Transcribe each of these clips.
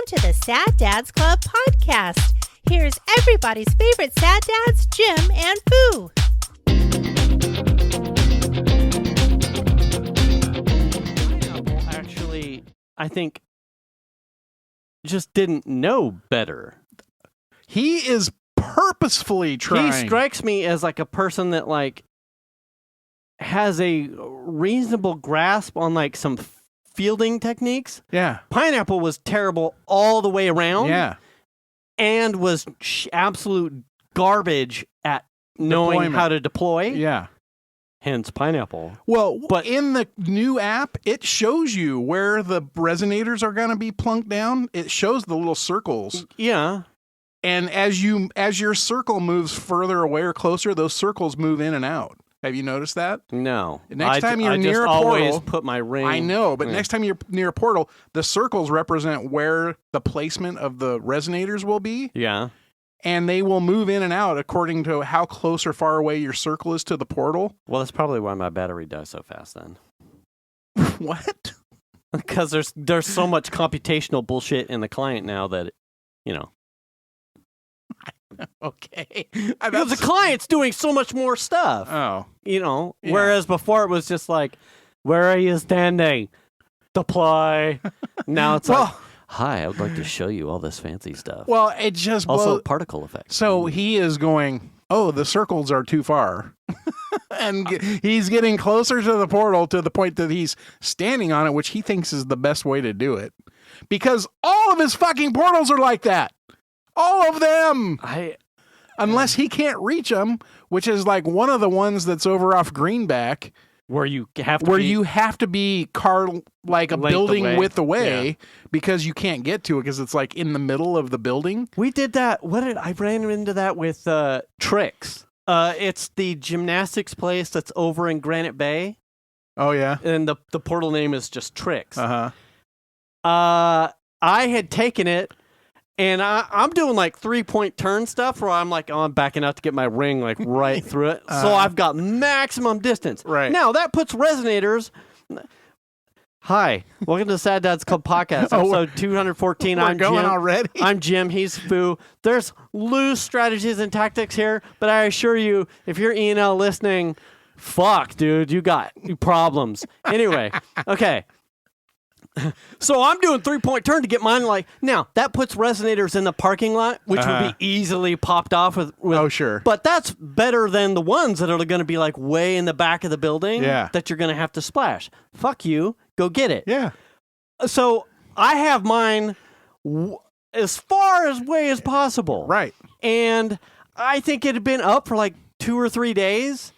to the Sad Dads Club podcast. Here's everybody's favorite sad dads, Jim and Foo. Pineapple actually, I think, just didn't know better. He is purposefully trying. He strikes me as like a person that like has a reasonable grasp on like some fielding techniques. Yeah. Pineapple was terrible all the way around. Yeah. And was absolute garbage at knowing Deployment. how to deploy. Yeah. Hence Pineapple. Well, But- in the new app, it shows you where the resonators are going to be plunked down. It shows the little circles. Yeah. And as your circle moves further away or closer, those circles move in and out. Have you noticed that? No. Next time you're I near just a portal, always put my ring. I know, but Yeah. next time you're near a portal, the circles represent where the placement of the resonators will be, Yeah. and they will move in and out according to how close or far away your circle is to the portal. Well, that's probably why my battery dies so fast then. What? Because there's so much computational bullshit in the client now that, you know. Okay. Because the client's doing so much more stuff. Oh. You know, Yeah. whereas before it was just like, where are you standing? Deploy. Now it's like, hi, I would like to show you all this fancy stuff. Well, it just Also, particle effects. So he is going, oh, the circles are too far. And he's getting closer to the portal to the point that he's standing on it, which he thinks is the best way to do it. Because all of his fucking portals are like that. All of them. Unless he can't reach them, which is like one of the ones that's over off Greenback. Where you have to you have to be like a building width away because you can't get to it because it's like in the middle of the building. We did that. I ran into that with Tricks. It's the gymnastics place that's over in Granite Bay. Oh, yeah. And the portal name is just Tricks. Uh-huh. I had taken it, and I'm doing like 3-point turn stuff where I'm like, I'm backing out to get my ring like right through it. So I've got maximum distance. Right. Now, that puts resonators... Hi, welcome to the Sad Dads Club podcast, episode 214. I'm going Jim. already? I'm Jim. He's Foo. There's loose strategies and tactics here, but I assure you, if you're E&L listening, fuck, dude, you got problems. Anyway, okay. So I'm doing 3-point turn to get mine. Like now, that puts resonators in the parking lot, which would be easily popped off with. Oh, sure. But that's better than the ones that are going to be like way in the back of the building. Yeah. That you're going to have to splash. Fuck you. Go get it. Yeah. So I have mine as far away as possible. Right. And I think it had been up for like 2 or 3 days.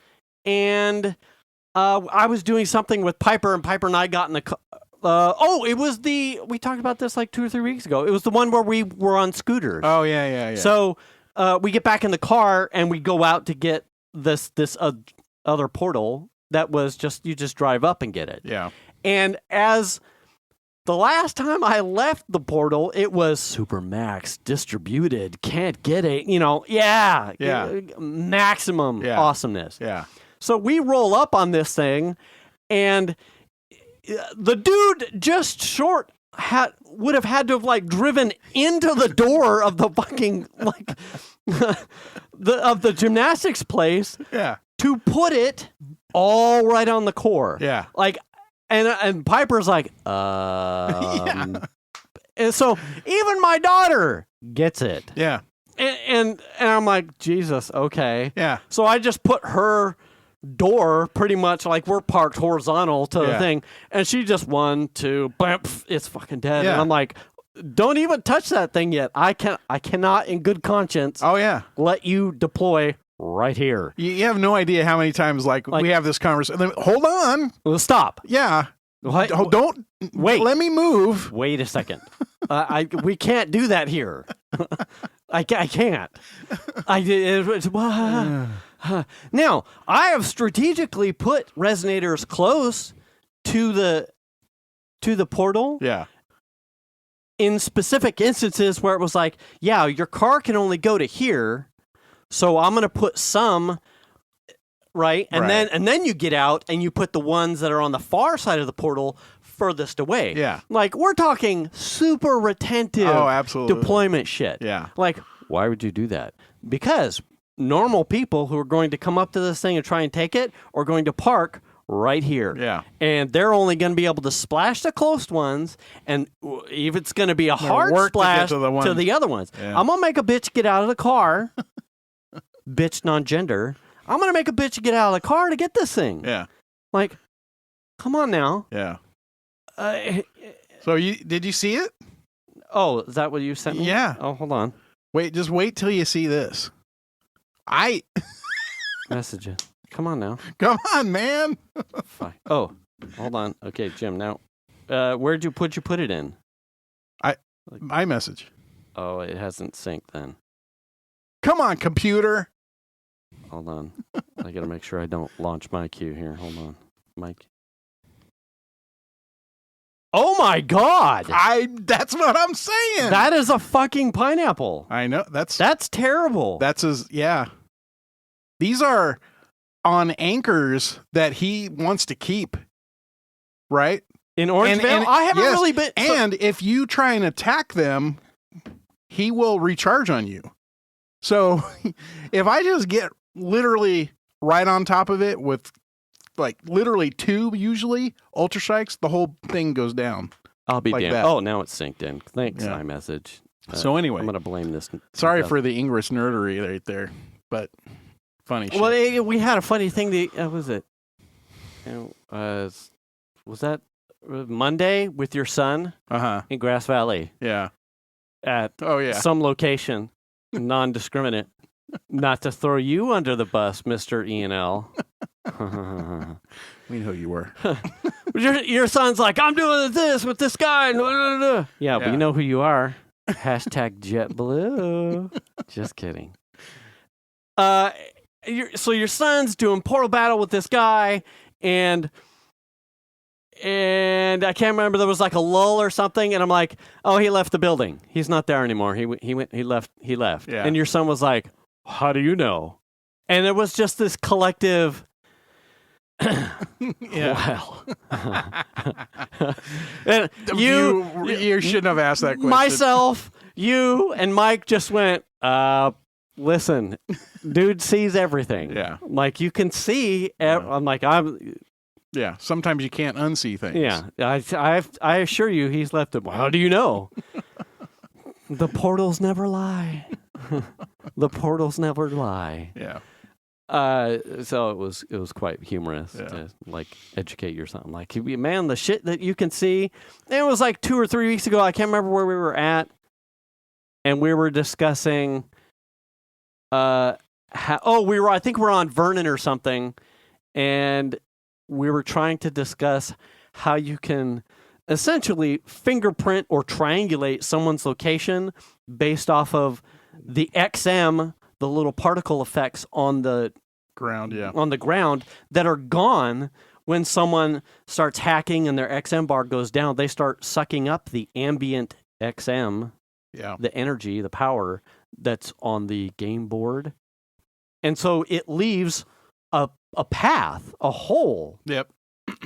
And I was doing something with Piper, and Piper and I got in the car. It was we talked about this like 2 or 3 weeks ago. It was the one where we were on scooters. Oh, yeah. So we get back in the car and we go out to get this other portal that was you just drive up and get it. Yeah. And as the last time I left the portal, it was super max distributed. Can't get it. Maximum awesomeness. Yeah. So we roll up on this thing, and the dude just short would have had to have like driven into the door of the fucking like of the gymnastics place to put it all right on the core. Yeah. Like and Piper's like and so even my daughter gets it. Yeah. And I'm like, Jesus, okay. Yeah. So I just put her door pretty much like we're parked horizontal to the thing, and she just 1, 2, bam, it's fucking dead. Yeah. And I'm like, don't even touch that thing yet. I cannot in good conscience let you deploy right here. You have no idea how many times like we have this conversation. Hold on. Well, stop. Yeah. What? Don't wait. Let me move. Wait a second. We can't do that here. I can't. Now, I have strategically put resonators close to the portal. Yeah. In specific instances where it was like, yeah, your car can only go to here, so I'm going to put some right, and then you get out and you put the ones that are on the far side of the portal furthest away. Yeah. Like, we're talking super retentive absolutely. deployment shit. Yeah. Like, why would you do that? Because normal people who are going to come up to this thing and try and take it are going to park right here. Yeah. And they're only going to be able to splash the close ones, and if it's going to be a hard work to get splash to the other ones. Yeah. I'm going to make a bitch get out of the car. Bitch non-gender. I'm going to make a bitch get out of the car to get this thing. Yeah. Like, come on now. Yeah. So did you see it? Oh, is that what you sent me? Yeah. Oh, hold on. Just wait till you see this. Message it. Come on now. Come on, man. Fine. Oh, hold on. Okay, Jim. Now, where'd you put it in? My message. Oh, it hasn't synced then. Come on, computer. Hold on. I gotta make sure I don't launch my queue here. Hold on, Mike. Oh my God! That's what I'm saying. That is a fucking pineapple. I know. That's terrible. yeah. These are on anchors that he wants to keep, right? In Orangevale? And I haven't yes, really been... And if you try and attack them, he will recharge on you. So if I just get literally right on top of it with like literally 2 usually ultra strikes, the whole thing goes down. I'll be like damned. that. Oh, now it's synced in. Thanks, Yeah. iMessage. So anyway, I'm going to blame this. sorry for the Ingress nerdery right there, but funny shit. Well, we had a funny thing. Was it? Was that Monday with your son in Grass Valley Yeah. at Oh, some location, non-discriminate? Not to throw you under the bus, Mr. E&L. We know who you were. Your son's like, I'm doing this with this guy. Yeah, but you know who you are. Hashtag JetBlue. Just kidding. So your son's doing portal battle with this guy, and I can't remember, there was like a lull or something, and I'm like, oh, he left the building. He's not there anymore. He left. Yeah. And your son was like, how do you know? And it was just this collective. Well, and you shouldn't have asked that question. Myself, you, and Mike just went, listen, dude sees everything. Yeah. Like, you can see, I'm like, yeah, sometimes you can't unsee things. yeah, I assure you he's left it. How do you know? The portals never lie. The portals never lie. Yeah. So it was quite humorous to like educate you or something. Like, man, the shit that you can see. And it was like 2 or 3 weeks ago. I can't remember where we were at, and we were discussing. I think we're on Vernon or something, and we were trying to discuss how you can essentially fingerprint or triangulate someone's location based off of the XM, the little particle effects on the ground, that are gone when someone starts hacking and their XM bar goes down. They start sucking up the ambient XM, the energy, the power that's on the game board. And so it leaves a path, a hole. Yep.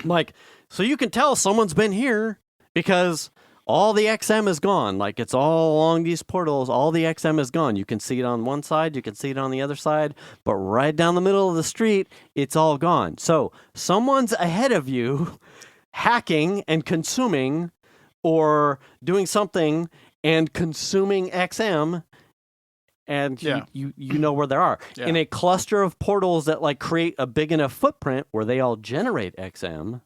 Like, so you can tell someone's been here because all the XM is gone. Like, it's all along these portals. All the XM is gone. You can see it on one side. You can see it on the other side. But right down the middle of the street, it's all gone. So someone's ahead of you hacking and consuming or doing something and consuming XM. And you know where they are. Yeah. In a cluster of portals that like create a big enough footprint where they all generate XM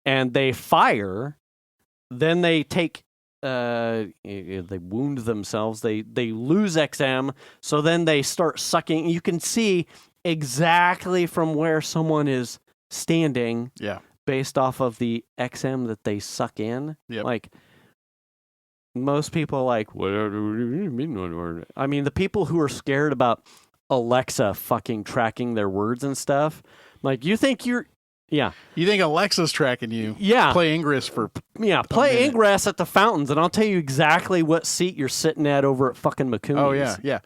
and they fire, then they take they wound themselves, they lose XM, so then they start sucking. You can see exactly from where someone is standing based off of the XM that they suck in. Yep. Like, most people are like, what do you mean? I mean, the people who are scared about Alexa fucking tracking their words and stuff, like, you think you think Alexa's tracking you. Yeah. Play Ingress for play Ingress at the fountains, and I'll tell you exactly what seat you're sitting at over at fucking McCooney's. Oh, yeah.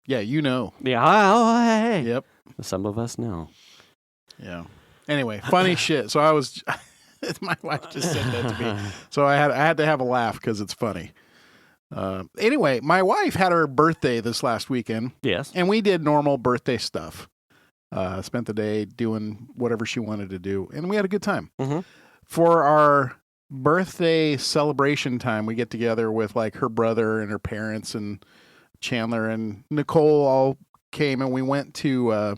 Yeah, you know. Yeah. Oh, hey. Yep. Some of us know. Yeah. Anyway, funny shit. So I was... My wife just said that to me, so I had to have a laugh because it's funny. Anyway, my wife had her birthday this last weekend. Yes. And we did normal birthday stuff. Spent the day doing whatever she wanted to do, and we had a good time. Mm-hmm. For our birthday celebration time, we get together with like her brother and her parents, and Chandler and Nicole all came, and we went to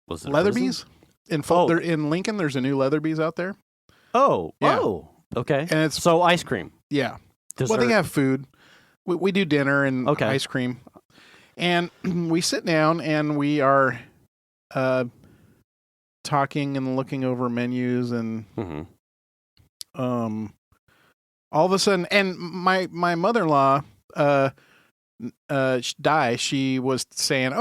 Was it Leatherby's in Lincoln. There's a new Leatherby's out there. Oh, Yeah. oh, okay. And it's so ice cream. Yeah. Dessert. Well, they have food. We do dinner and Okay. ice cream. And we sit down and we are talking and looking over menus, and Mm-hmm. all of a sudden, and my mother-in-law Di, she was saying,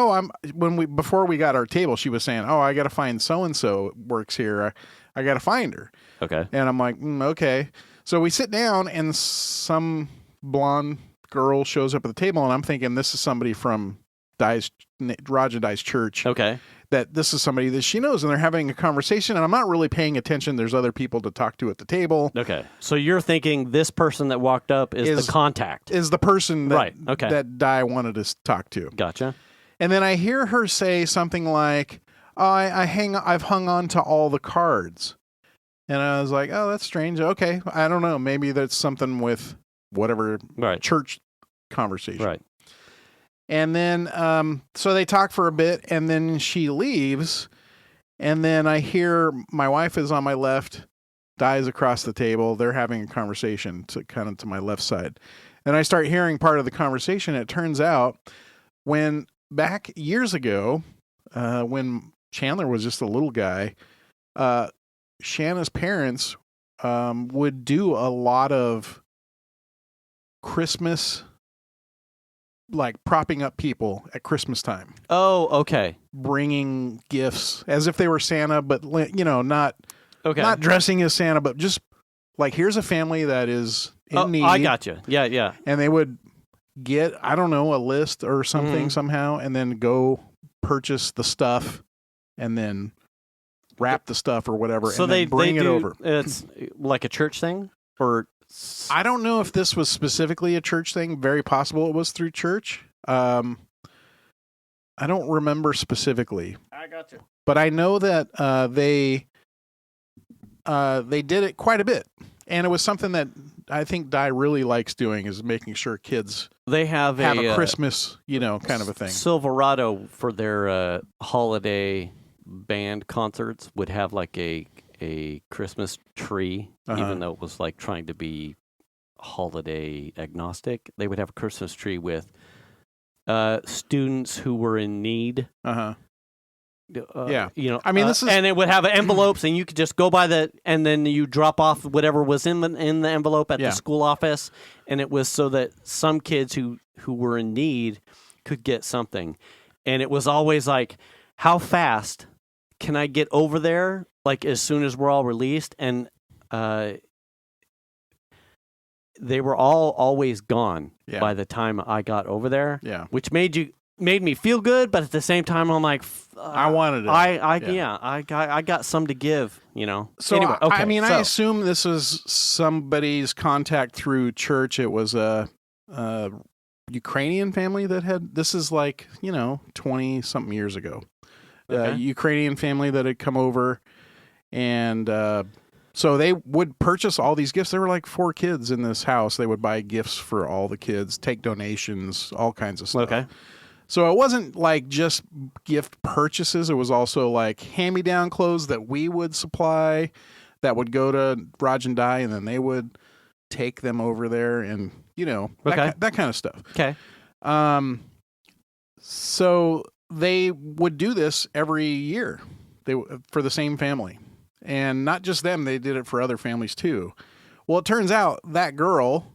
before we got our table, she was saying, I got to find so and so works here. I got to find her. Okay. And I'm like, okay. So we sit down, and some blonde girl shows up at the table, and I'm thinking this is somebody from Raj and Di's church. Okay. That this is somebody that she knows, and they're having a conversation, and I'm not really paying attention. There's other people to talk to at the table. Okay. So you're thinking this person that walked up is the contact. Is the person that, right. Okay. that Di wanted to talk to. Gotcha. And then I hear her say something like, I've hung on to all the cards. And I was like, oh, that's strange. Okay. I don't know. Maybe that's something with whatever church conversation. Right. And then, so they talk for a bit, and then she leaves. And then I hear my wife is on my left, Di's across the table. They're having a conversation to my left side. And I start hearing part of the conversation. It turns out when back years ago, when Chandler was just a little guy, Shanna's parents would do a lot of Christmas, like propping up people at Christmas time. Oh, okay. Bringing gifts as if they were Santa, but not dressing as Santa, but just like, here's a family that is in need. I got you. Yeah, yeah. And they would get, I don't know, a list or something somehow, and then go purchase the stuff and then wrap the stuff or whatever, so and then bring it over. It's like a church thing? Or I don't know if this was specifically a church thing. Very possible it was through church. I don't remember specifically. I got you. But I know that they did it quite a bit. And it was something that I think Di really likes doing, is making sure kids have a Christmas, kind of a thing. Silverado, for their holiday band concerts, would have like a Christmas tree, even though it was like trying to be holiday agnostic. They would have a Christmas tree with students who were in need. Yeah. I mean, this is, and it would have envelopes, and you could just go by and then you drop off whatever was in the envelope at the school office, and it was so that some kids who were in need could get something, and it was always like, how fast can I get over there? Like, as soon as we're all released, and they were always gone by the time I got over there. Yeah, which made me feel good, but at the same time, I'm like, I wanted it. I got some to give, So anyway, okay, I assume this was somebody's contact through church. It was a Ukrainian family that had. This is like 20-something years ago. Ukrainian family that had come over, and so they would purchase all these gifts. There were like 4 kids in this house. They would buy gifts for all the kids, take donations, all kinds of stuff. Okay. So it wasn't like just gift purchases. It was also like hand-me-down clothes that we would supply that would go to Raj and Di, and then they would take them over there, and that kind of stuff. Okay. So they would do this every year. For the same family, and not just them. They did it for other families too. Well, it turns out that girl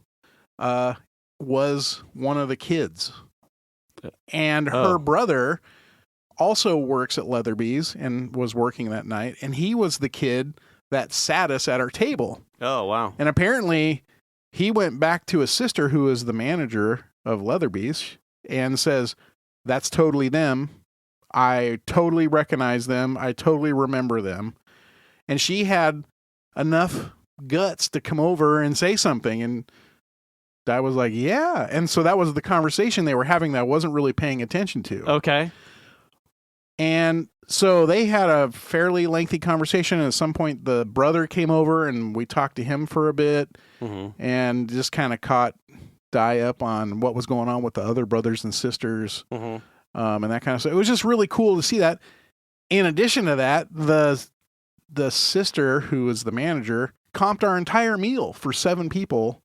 was one of the kids, and her brother also works at Leatherby's and was working that night, and he was the kid that sat us at our table. Oh, wow. And apparently he went back to his sister, who is the manager of Leatherby's, and says, that's totally them. I totally recognize them. I totally remember them. And she had enough guts to come over and say something. And Di was like, yeah. And so that was the conversation they were having that I wasn't really paying attention to. Okay. And so they had a fairly lengthy conversation. And at some point, the brother came over and we talked to him for a bit and just kind of caught Di up on what was going on with the other brothers and sisters and that kind of stuff. It was just really cool to see that. In addition to that, the sister, who was the manager, comped our entire meal for 7 people.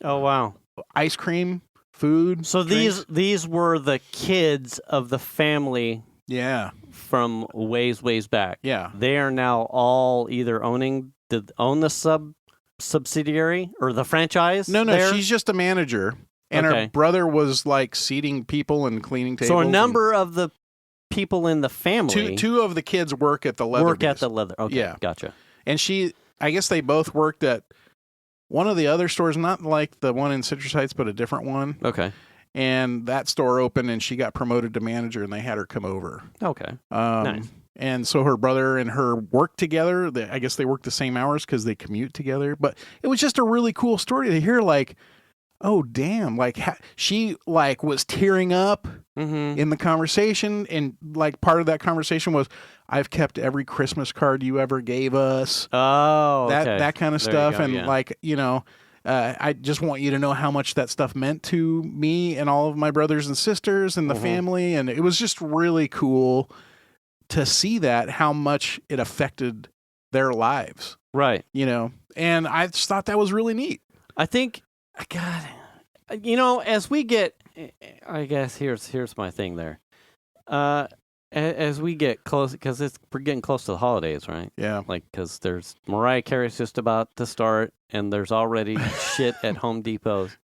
Oh, wow. Ice cream, food. So drinks. these were the kids of the family from ways back. Yeah. They are now all either own the subsidiary or the franchise? No, there? she's just a manager. And her brother was like seating people and cleaning tables. So a number of the people in the family. Two of the kids work at the leather. Okay, yeah. Gotcha. And I guess they both worked at one of the other stores, not like the one in Citrus Heights, but a different one. Okay. And that store opened and she got promoted to manager and they had her come over. Okay. Nice. And so her brother and her worked together. I guess they work the same hours because they commute together. But it was just a really cool story to hear, like, oh, damn. Like, she, like, was tearing up in the conversation. And, like, part of that conversation was, I've kept every Christmas card you ever gave us. Oh, okay. That kind of There stuff. you go, And, yeah. like, you know, I just want you to know how much that stuff meant to me and all of my brothers and sisters and the family. And it was just really cool to see that, how much it affected their lives. Right. You know, and I just thought that was really neat. I think, God, you know, as we get, I guess here's my thing there. As we get close, because we're getting close to the holidays, right? Yeah. Like, because there's Mariah Carey's just about to start, and there's already shit at Home Depot's.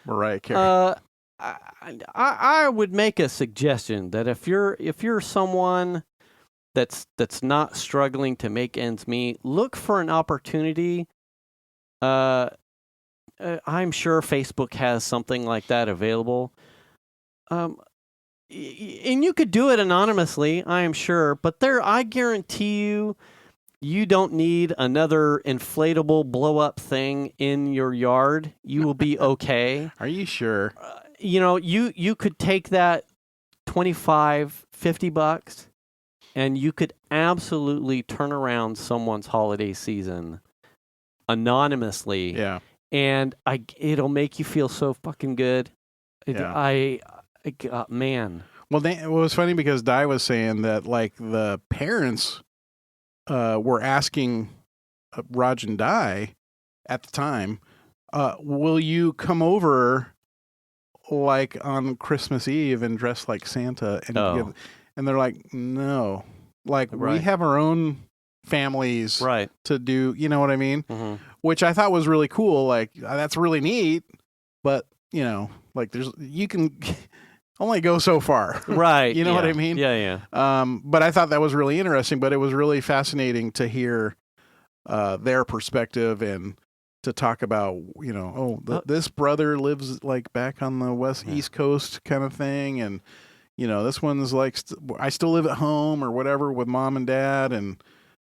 Mariah Carey. I would make a suggestion that if you're someone that's not struggling to make ends meet, look for an opportunity. I'm sure Facebook has something like that available. And you could do it anonymously, I am sure, but I guarantee you don't need another inflatable blow-up thing in your yard. You will be okay. Are you sure? You know, you could take that $25-$50 and you could absolutely turn around someone's holiday season anonymously. Yeah. And it'll make you feel so fucking good. Yeah. Man. Well, it was funny because Di was saying that, like, the parents were asking Raj and Di at the time, will you come over, like, on Christmas Eve and dress like Santa? And they're like, no. Like, we have our own families to do, you know what I mean? Which I thought was really cool. Like, that's really neat, but, you know, like, you can only go so far. Right. You know what I mean? Yeah. But I thought that was really interesting, but it was really fascinating to hear their perspective and to talk about, you know, this brother lives, like, back on the East Coast kind of thing. And, you know, this one's like, I still live at home or whatever with mom and dad and,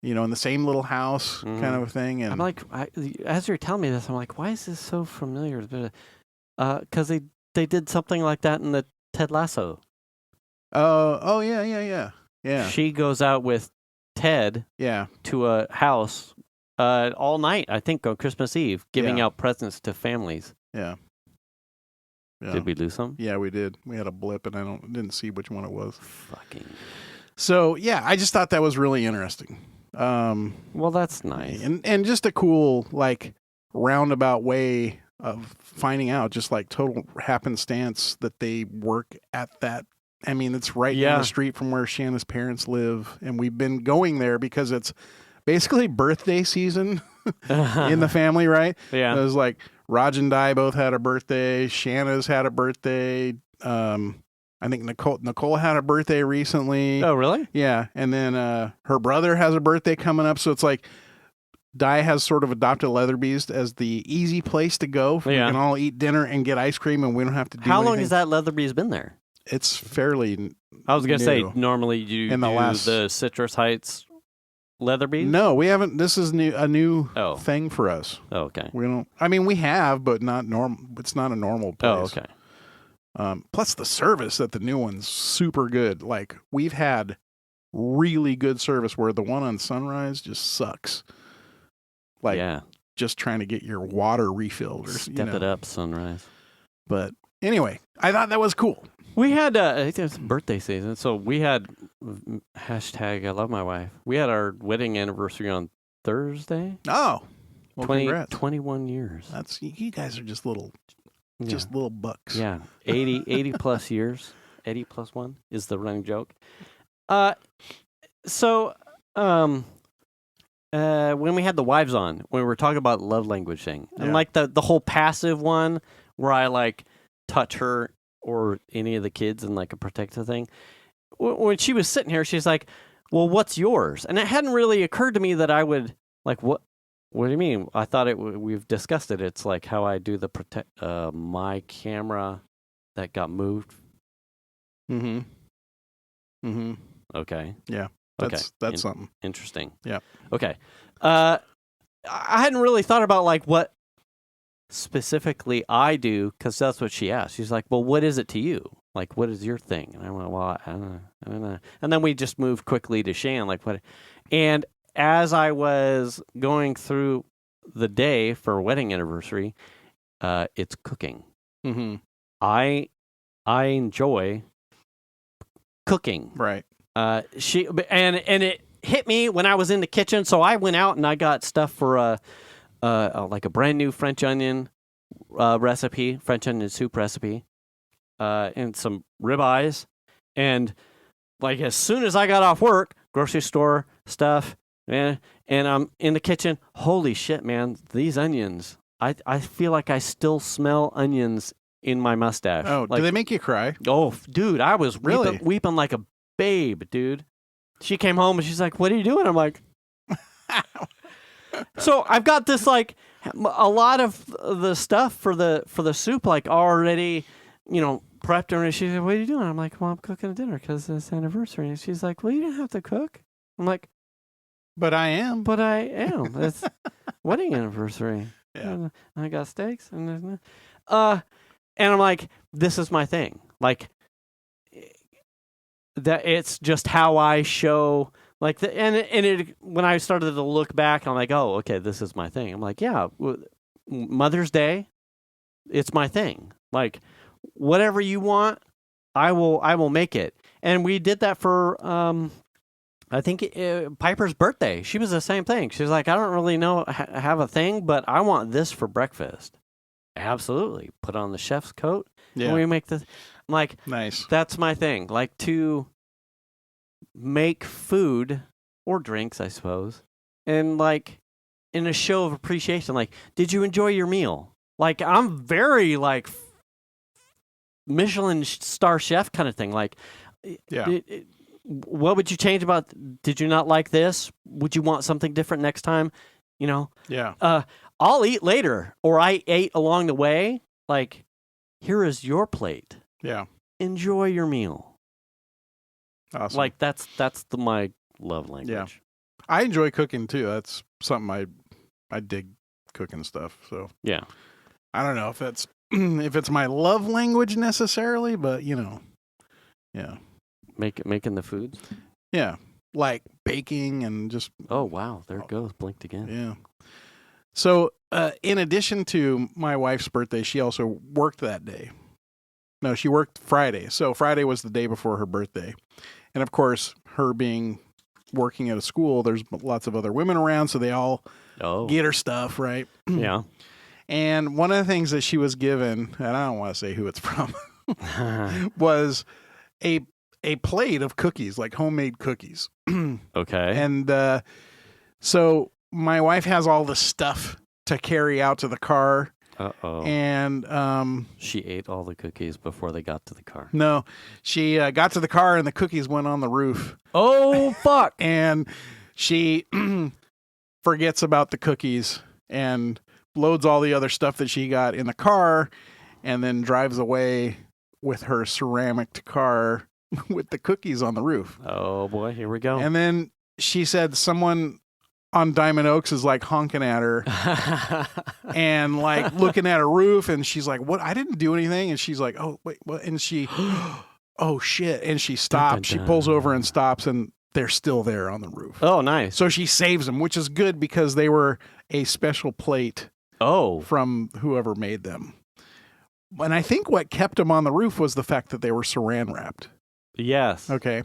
you know, in the same little house kind of a thing. And I'm like, as you're telling me this, I'm like, why is this so familiar? Because they did something like that in the Ted Lasso. Oh, yeah. She goes out with Ted to a house all night, I think, on Christmas Eve, giving out presents to families. Yeah. Did we lose some? Yeah, we did. We had a blip, and I didn't see which one it was. Fucking. So yeah, I just thought that was really interesting. Well, that's nice, and just a cool, like, roundabout way of finding out, just like total happenstance that they work at that. I mean, it's right down the street from where Shanna's parents live, and we've been going there because it's basically birthday season in the family, right? Yeah. It was like Raj and Di both had a birthday. Shanna's had a birthday. I think Nicole had a birthday recently. Oh, really? Yeah. And then her brother has a birthday coming up. So it's like Di has sort of adopted Leatherby's as the easy place to go. We can all eat dinner and get ice cream, and we don't have to do How long anything. has that Leatherby's been there? It's fairly I was going to new. say, normally you In the do last- the Citrus Heights Leatherby? No, we haven't. This is a new Oh. thing for us. Oh, okay. We don't. I mean, we have, but not normal. It's not a normal place. Oh, okay. Plus, the service at the new one's super good. Like, we've had really good service where the one on Sunrise just sucks. Like, yeah. just trying to get your water refilled. Or, Step it up, Sunrise. But anyway, I thought that was cool. We had, I think it was birthday season, so we had, hashtag I love my wife. We had our wedding anniversary on Thursday. Oh, well, congrats. 21 years. That's, you guys are just little Yeah. little bucks. Yeah, 80 plus years. 80 plus 1 is the running joke. So, when we had the wives on, when we were talking about love language thing, and like the whole passive one where I like touch her or any of the kids in like a protective thing, when she was sitting here, she's like, well, what's yours? And it hadn't really occurred to me that I would like, what do you mean? I thought we've discussed it. It's like how I do the my camera that got moved. Mm-hmm. Mm-hmm. Okay. Yeah. That's something. Interesting. Yeah. Okay. I hadn't really thought about like what specifically I do, because that's what she asked. She's like, well, what is it to you? Like, what is your thing? And I went, well, I don't know. And then we just moved quickly to Shan, like what? And as I was going through the day for a wedding anniversary, it's cooking. Mm-hmm. I enjoy cooking. Right. And it hit me when I was in the kitchen, so I went out and I got stuff for like a brand new French onion recipe, French onion soup recipe, and some ribeyes. And like as soon as I got off work, grocery store stuff, and I'm in the kitchen. Holy shit, man! These onions, I feel like I still smell onions in my mustache. Oh, like, do they make you cry? Oh, dude, I was Really? weeping like a babe, dude. She came home and she's like, what are you doing? I'm like, so I've got this, like, a lot of the stuff for the soup, like, already, prepped. And she's like, what are you doing? I'm like, well, I'm cooking dinner because it's anniversary. And she's like, well, you don't have to cook. I'm like, but I am. It's wedding anniversary. Yeah. And I got steaks. And I'm like, this is my thing. Like, that it's just how I show, like, when I started to look back, I'm like, oh, okay, this is my thing. I'm like, yeah, Mother's Day, it's my thing. Like, whatever you want, I will make it. And we did that for, I think Piper's birthday. She was the same thing. She's like, I don't really have a thing, but I want this for breakfast. Absolutely. Put on the chef's coat. Yeah. And we make this. I'm like, nice. That's my thing. Like, to make food or drinks, I suppose, and like in a show of appreciation. Like, did you enjoy your meal? Like, I'm very like Michelin star chef kind of thing. Like, yeah. What would you change about? Did you not like this? Would you want something different next time? Yeah. I'll eat later, or I ate along the way. Like, here is your plate. Yeah. Enjoy your meal. Awesome. Like, that's my love language. Yeah. I enjoy cooking too. That's something I dig cooking stuff. So yeah. I don't know if that's if it's my love language necessarily, but yeah. Making the foods. Yeah. Like baking and just. Oh wow, there it goes. Blinked again. Yeah. So in addition to my wife's birthday, she also worked that day. No, she worked Friday. So Friday was the day before her birthday. And of course, her being working at a school, there's lots of other women around, so they all get her stuff, right? Yeah. And one of the things that she was given, and I don't want to say who it's from, was a plate of cookies, like homemade cookies. Okay. And so my wife has all the stuff to carry out to the car. Uh-oh. And she ate all the cookies before they got to the car. No, she got to the car and the cookies went on the roof. Oh, fuck. And she forgets about the cookies and loads all the other stuff that she got in the car and then drives away with her ceramic car with the cookies on the roof. Oh, boy. Here we go. And then she said someone on Diamond Oaks is like honking at her and like looking at her roof, and she's like, "What? I didn't do anything." And she's like, "Oh wait, what?" And she, "Oh shit!" And she stops. Dun, dun, dun. She pulls over and stops, and they're still there on the roof. Oh, nice. So she saves them, which is good because they were a special plate from whoever made them. And I think what kept them on the roof was the fact that they were saran wrapped. Yes. Okay.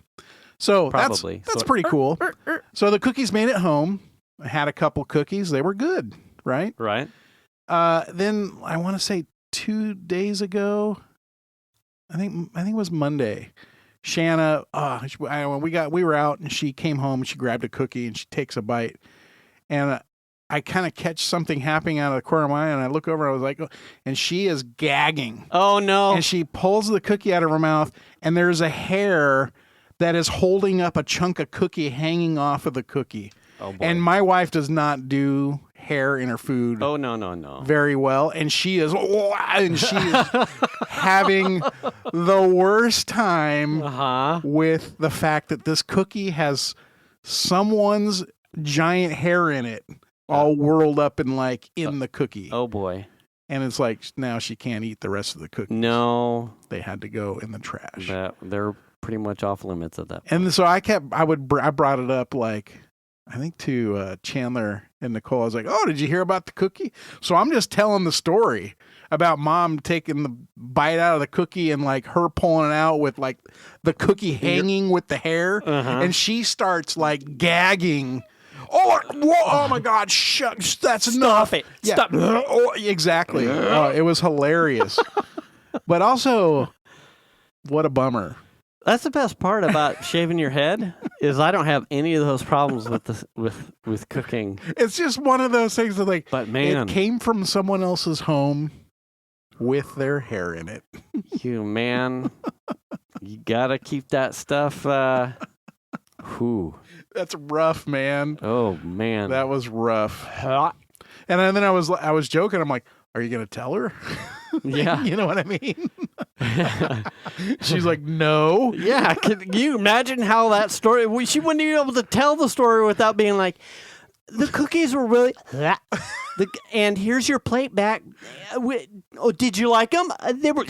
So Probably. that's So- pretty cool. So the cookies made it home. I had a couple cookies. They were good, right? Right. Then I want to say 2 days ago, I think it was Monday. Shanna, we were out and she came home and she grabbed a cookie and she takes a bite, and I kind of catch something happening out of the corner of my eye, and I look over and I was like, oh, and she is gagging. Oh no! And she pulls the cookie out of her mouth, and there's a hair that is holding up a chunk of cookie hanging off of the cookie. Oh boy. And my wife does not do hair in her food Oh no! very well, and she is having the worst time with the fact that this cookie has someone's giant hair in it, all whirled up and like in the cookie. Oh boy! And it's like now she can't eat the rest of the cookies. No, They had to go in the trash. they're pretty much off limits at that point. And so I brought it up like, I think to Chandler and Nicole. I was like, "Oh, did you hear about the cookie?" So I'm just telling the story about Mom taking the bite out of the cookie and like her pulling it out with like the cookie hanging with the hair, and she starts like gagging. Oh my God! Shucks, that's enough. Stop it! Yeah. Stop. Oh, exactly. It was hilarious, but also, what a bummer. That's the best part about shaving your head is I don't have any of those problems with cooking. It's just one of those things that like, But man, it came from someone else's home with their hair in it. you gotta keep that stuff. That's rough, man. Oh man, That was rough. And then I was joking. I'm like, "Are you gonna tell her?" Yeah. You know what I mean? She's like, "No." Yeah, can you imagine how that story? She wouldn't be able to tell the story without being like, the cookies were really. And here's your plate back. Oh, did you like them? They were.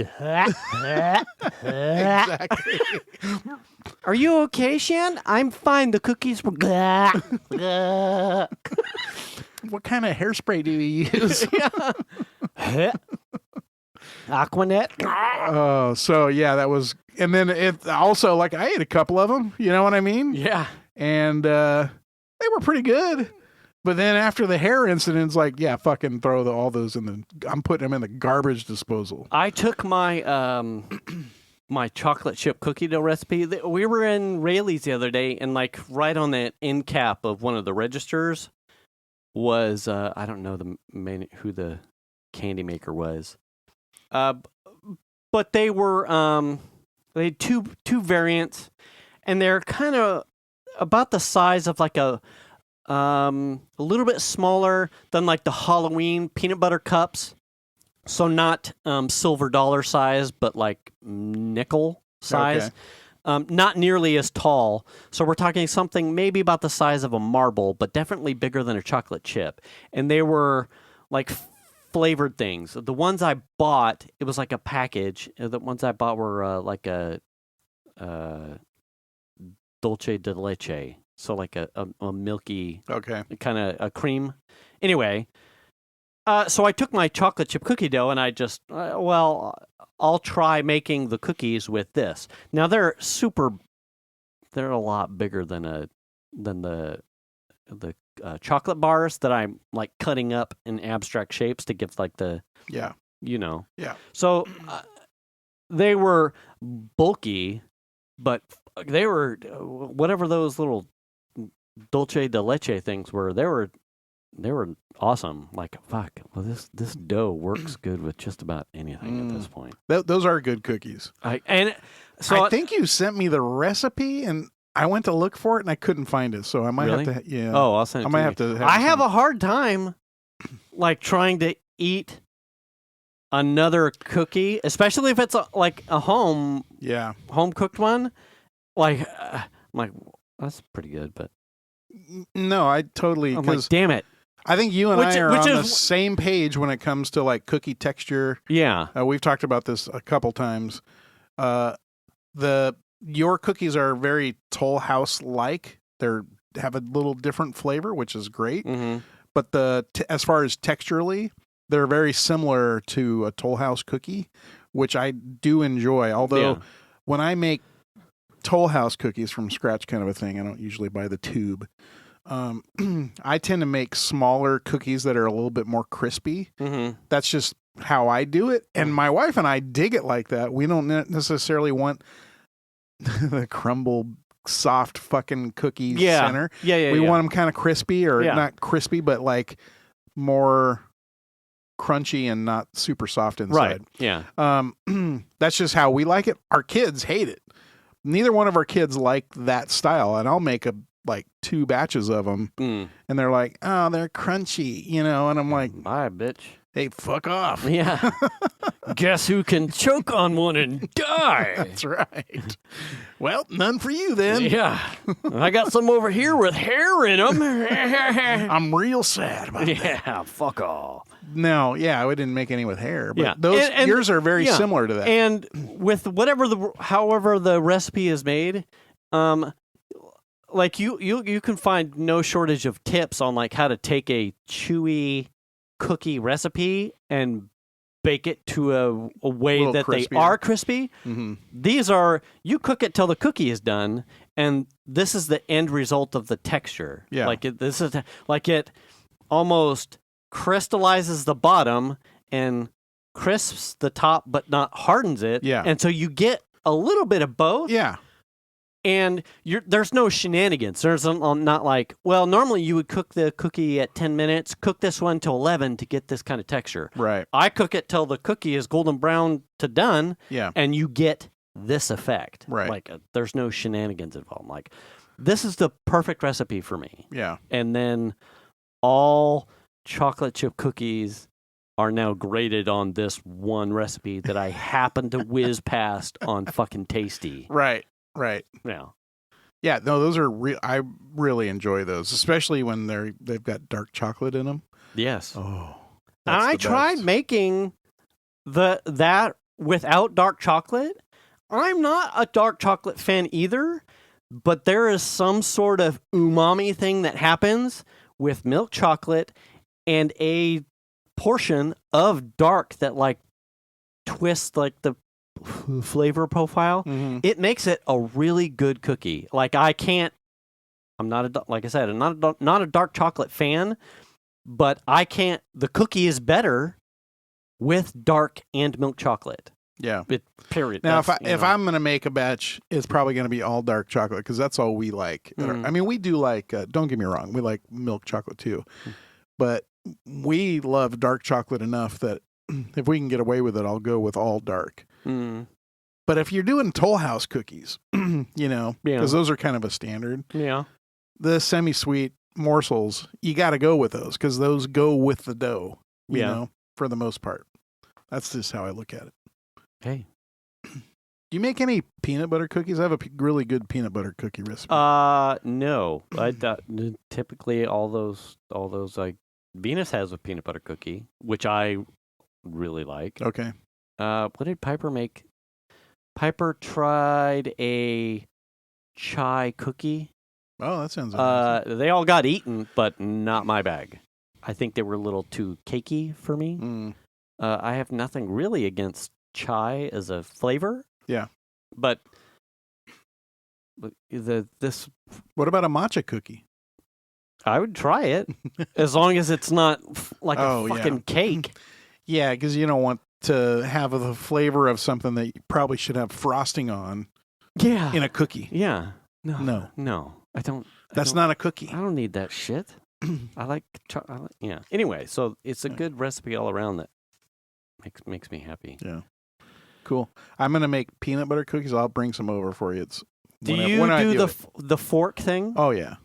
Exactly. Are you okay, Shan? I'm fine. The cookies were. What kind of hairspray do you use? Aquanet. Oh, so yeah, that was, and then it also like I ate a couple of them. You know what I mean? Yeah. And they were pretty good. But then after the hair incident, it's like, yeah, fucking throw all those I'm putting them in the garbage disposal. I took my my chocolate chip cookie dough recipe. We were in Rayleigh's the other day, and like right on the end cap of one of the registers was I don't know who the candy maker was, but they were they had two variants, and they're kind of about the size of like a little bit smaller than like the Halloween peanut butter cups. So not silver dollar size, but like nickel size. Okay. Not nearly as tall. So we're talking something maybe about the size of a marble, but definitely bigger than a chocolate chip. And they were like flavored things. The ones I bought, it was like a package. The ones I bought were like a dulce de leche. So like a milky, Okay. kind of a cream. Anyway, so I took my chocolate chip cookie dough and I just, I'll try making the cookies with this. Now they're a lot bigger than the chocolate bars that I'm like cutting up in abstract shapes to give like the, Yeah. Yeah. So they were bulky, but they were whatever those little dulce de leche things were. They were awesome. Like, fuck. Well, this dough works good with just about anything at this point. Those are good cookies. I think you sent me the recipe, and I went to look for it, and I couldn't find it. So I might Really? have to. Yeah. Oh, I'll send it. I might to have you. to. I have a hard time, like trying to eat another cookie, especially if it's like a home cooked one. Like, I'm like, that's pretty good, but No, I totally. I'm like, damn it. I think you and I are on the is same page when it comes to like cookie texture. Yeah. We've talked about this a couple times. Your cookies are very Toll House like. They're have a little different flavor, which is great. Mm-hmm. But as far as texturally, they're very similar to a Toll House cookie, which I do enjoy. Although when I make Toll House cookies from scratch, kind of a thing, I don't usually buy the tube. I tend to make smaller cookies that are a little bit more crispy. Mm-hmm. That's just how I do it. And my wife and I dig it like that. We don't necessarily want the crumble soft fucking cookie center. We want them kind of crispy or not crispy, but like more crunchy and not super soft inside. Right. Yeah. That's just how we like it. Our kids hate it. Neither one of our kids like that style. And I'll make like 2 batches of them, and they're like, "Oh, they're crunchy," and I'm like, "Bye, bitch." Hey, fuck off. Yeah. Guess who can choke on one and die? That's right. Well, none for you then. Yeah. I got some over here with hair in them. I'm real sad about that. Yeah, fuck off. No, we didn't make any with hair, but those and yours are very similar to that. And with however the recipe is made, like you can find no shortage of tips on like how to take a chewy cookie recipe and bake it to a way that crispier. They are crispy. Mm-hmm. These are, you cook it till the cookie is done, and this is the end result of the texture. Yeah. Like it almost crystallizes the bottom and crisps the top, but not hardens it. Yeah. And so you get a little bit of both. Yeah. And there's no shenanigans. There's not like, well, normally you would cook the cookie at 10 minutes, cook this one till 11 to get this kind of texture. Right. I cook it till the cookie is golden brown to done, and you get this effect. Right. Like there's no shenanigans involved. Like this is the perfect recipe for me. Yeah. And then all chocolate chip cookies are now graded on this one recipe that I happen to whiz past on fucking Tasty. Right. Right. Yeah. Yeah. No, those are real. I really enjoy those, especially when they've got dark chocolate in them. Yes. Oh. I tried making that without dark chocolate. I'm not a dark chocolate fan either, but there is some sort of umami thing that happens with milk chocolate and a portion of dark that like twists like the flavor profile. Mm-hmm. It makes it a really good cookie. Like like I said, I'm not a dark chocolate fan, but the cookie is better with dark and milk chocolate. Yeah. Period. Now, if I'm going to make a batch, it's probably going to be all dark chocolate because that's all we like. I mean, we do like, don't get me wrong, we like milk chocolate too, but we love dark chocolate enough that if we can get away with it, I'll go with all dark. But if you're doing Toll House cookies, because those are kind of a standard. Yeah. The semi-sweet morsels, you got to go with those because those go with the dough, you know, for the most part. That's just how I look at it. Hey. Do you make any peanut butter cookies? I have a really good peanut butter cookie recipe. No. Typically all those like Venus has a peanut butter cookie, which I really like. Okay. What did Piper make? Piper tried a chai cookie. Oh, that sounds amazing. They all got eaten, but not my bag. I think they were a little too cakey for me. I have nothing really against chai as a flavor. Yeah. But What about a matcha cookie? I would try it as long as it's not like a fucking cake. Yeah, because you don't want to have the flavor of something that you probably should have frosting on. Yeah. In a cookie. Yeah. No. I don't. That's not a cookie. I don't need that shit. I like. Yeah. Anyway, so it's a good recipe all around that makes me happy. Yeah. Cool. I'm gonna make peanut butter cookies. I'll bring some over for you. Do you do the fork thing? Oh yeah.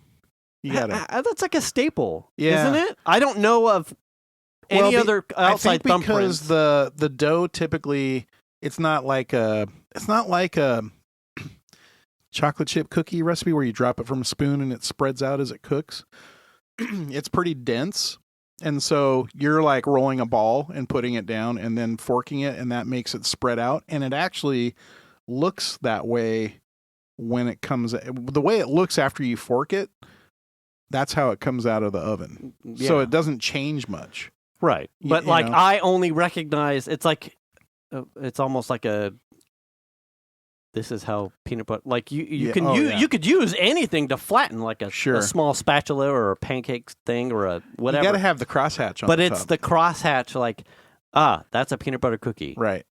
You got it. That's like a staple, yeah. Isn't it? I don't know of any other outside thumbprints. Because the dough typically it's not like a chocolate chip cookie recipe where you drop it from a spoon and it spreads out as it cooks. It's pretty dense. And so you're like rolling a ball and putting it down and then forking it, and that makes it spread out. And it actually looks that way when it comes, the way it looks after you fork it, that's how it comes out of the oven. Yeah. So it doesn't change much. Right. But you like know. I only recognize, it's like, it's almost like this is how peanut butter, like you can use, you could use anything to flatten, like a small spatula or a pancake thing or a whatever. You got to have the crosshatch on but the it's top. the crosshatch, like, that's a peanut butter cookie. Right.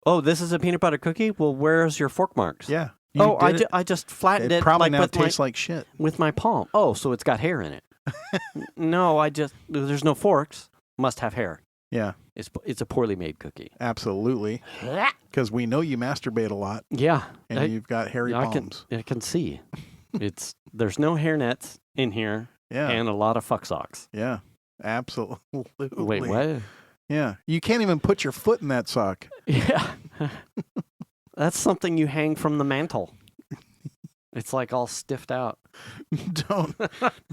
Oh, this is a peanut butter cookie? Well, where's your fork marks? Yeah. I just flattened it. Probably like now with tastes like shit. with my palm. Oh, so it's got hair in it. No, there's no forks. Must have hair. Yeah. It's a poorly made cookie. Absolutely. Because we know you masturbate a lot. Yeah. And you've got hairy palms. I can see. There's no hair nets in here. Yeah. And a lot of fuck socks. Yeah. Absolutely. Wait, what? Yeah. You can't even put your foot in that sock. Yeah. That's something you hang from the mantle. It's like all stiffed out.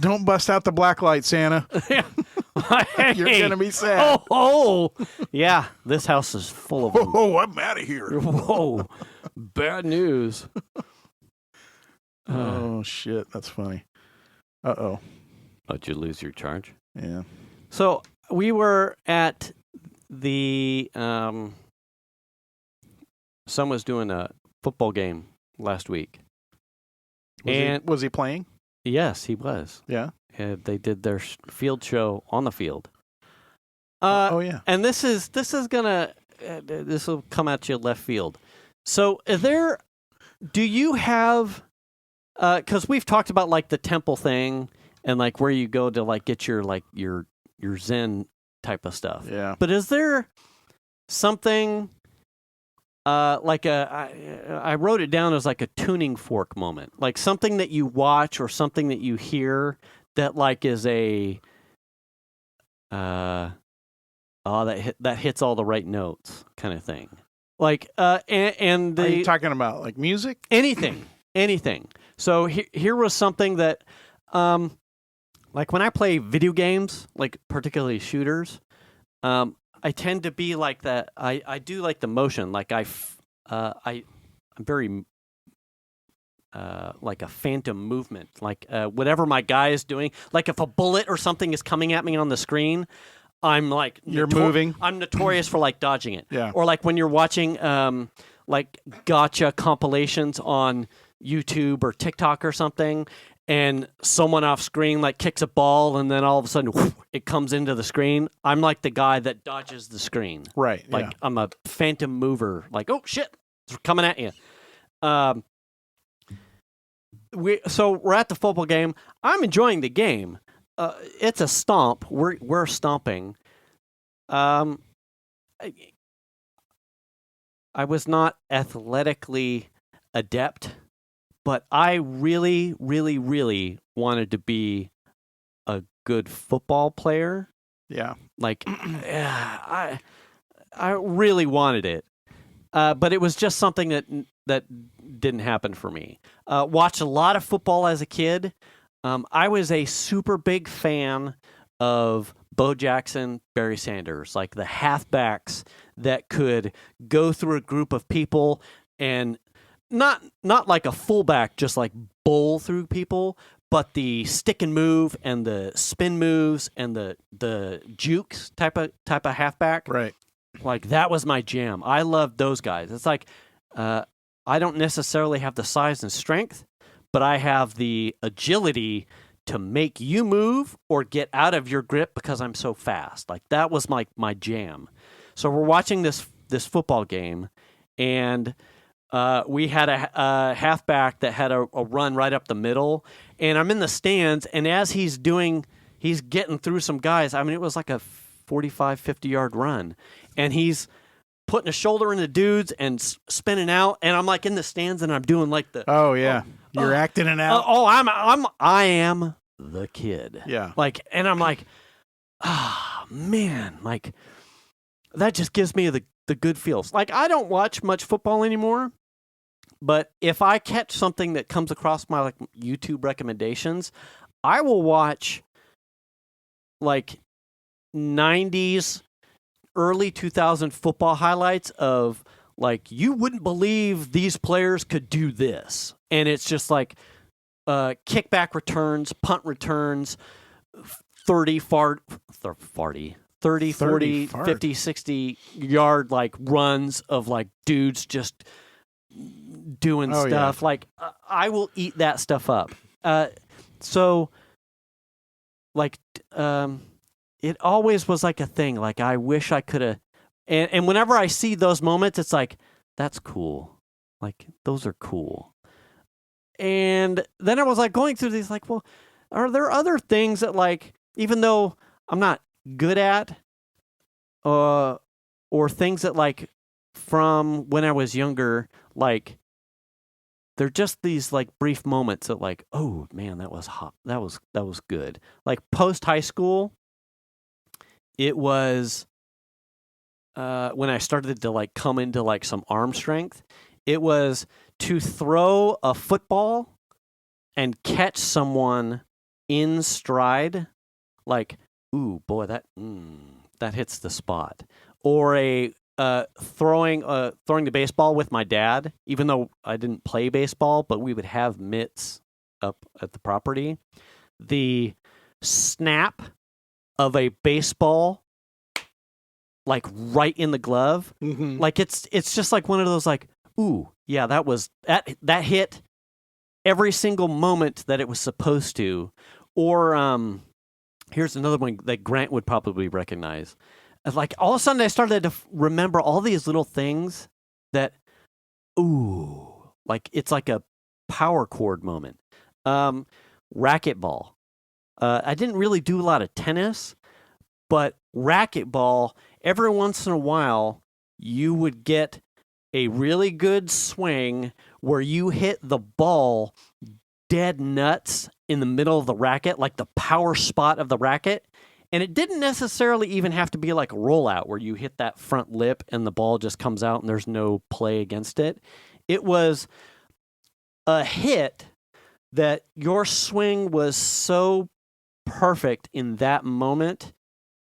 Don't bust out the black light, Santa. Hey. You're gonna be sad. Oh, yeah. This house is full of them. Oh, I'm out of here. Whoa, bad news. Oh shit, that's funny. Uh-oh. Did you lose your charge? Yeah. So we were at the Son was doing a football game last week. Was he playing? Yes, he was. Yeah. They did their field show on the field. Oh yeah. And this will come at you left field. So do you have, because we've talked about like the temple thing and like where you go to like get your Zen type of stuff. Yeah. But is there something I wrote it down as like a tuning fork moment, like something that you watch or something that you hear that like is a that hits all the right notes kind of thing. Like and Are you talking about like music? Anything. So here was something that like when I play video games, like particularly shooters, I tend to be like that. I do like the motion. Like I'm very like a phantom movement. Like whatever my guy is doing. Like if a bullet or something is coming at me on the screen, I'm like you're moving. I'm notorious for like dodging it. Yeah. Or like when you're watching like gotcha compilations on YouTube or TikTok or something, and someone off screen like kicks a ball and then all of a sudden whoosh, it comes into the screen. I'm like the guy that dodges the screen. Right. Like yeah. I'm a phantom mover. Like, oh shit, it's coming at you. So we're at the football game. I'm enjoying the game. It's a stomp. We're stomping. I was not athletically adept, but I really, really, really wanted to be a good football player. Yeah. Like, I really wanted it. But it was just something that didn't happen for me. Watched a lot of football as a kid. I was a super big fan of Bo Jackson, Barry Sanders, like the halfbacks that could go through a group of people and not like a fullback, just like bowl through people, but the stick and move and the spin moves and the jukes type of halfback. Right. Like that was my jam. I loved those guys. It's like I don't necessarily have the size and strength, but I have the agility to make you move or get out of your grip because I'm so fast. Like that was my jam. So we're watching this football game, and we had a halfback that had a run right up the middle, and I'm in the stands, and as he's getting through some guys, I mean, it was like a 45, 50-yard run, and he's putting a shoulder in the dudes and spinning out, and I'm like in the stands, and I'm doing like the... Oh, yeah. You're acting it out. I am the kid. Yeah. Like, and I'm like, man, like, that just gives me the good feels. Like, I don't watch much football anymore, But if I catch something that comes across my like YouTube recommendations, I will watch like 90s, early 2000 football highlights of like, you wouldn't believe these players could do this. And it's just like kickback returns, punt returns, 30, 40, 50, 60 yard like runs of like dudes just doing stuff. Yeah. Like I will eat that stuff up. So like it always was like a thing. Like I wish I could have. And whenever I see those moments, it's like, that's cool. Like those are cool. And then I was like going through these like, well, are there other things that like, even though I'm not good at, or things that like from when I was younger, like they're just these like brief moments that like, oh man, that was hot. That was good. Like post high school, it was when I started to like come into like some arm strength. It was to throw a football and catch someone in stride, like, ooh boy, that hits the spot. Or a throwing the baseball with my dad, even though I didn't play baseball, but we would have mitts up at the property. The snap of a baseball, like right in the glove, like it's just like one of those like, ooh, yeah, that hit every single moment that it was supposed to. Or here's another one that Grant would probably recognize. Like all of a sudden I started to remember all these little things that, ooh, like it's like a power chord moment. Racquetball. I didn't really do a lot of tennis, but racquetball, every once in a while, you would get a really good swing where you hit the ball dead nuts in the middle of the racket, like the power spot of the racket. And it didn't necessarily even have to be like a rollout where you hit that front lip and the ball just comes out and there's no play against it. It was a hit that your swing was so perfect in that moment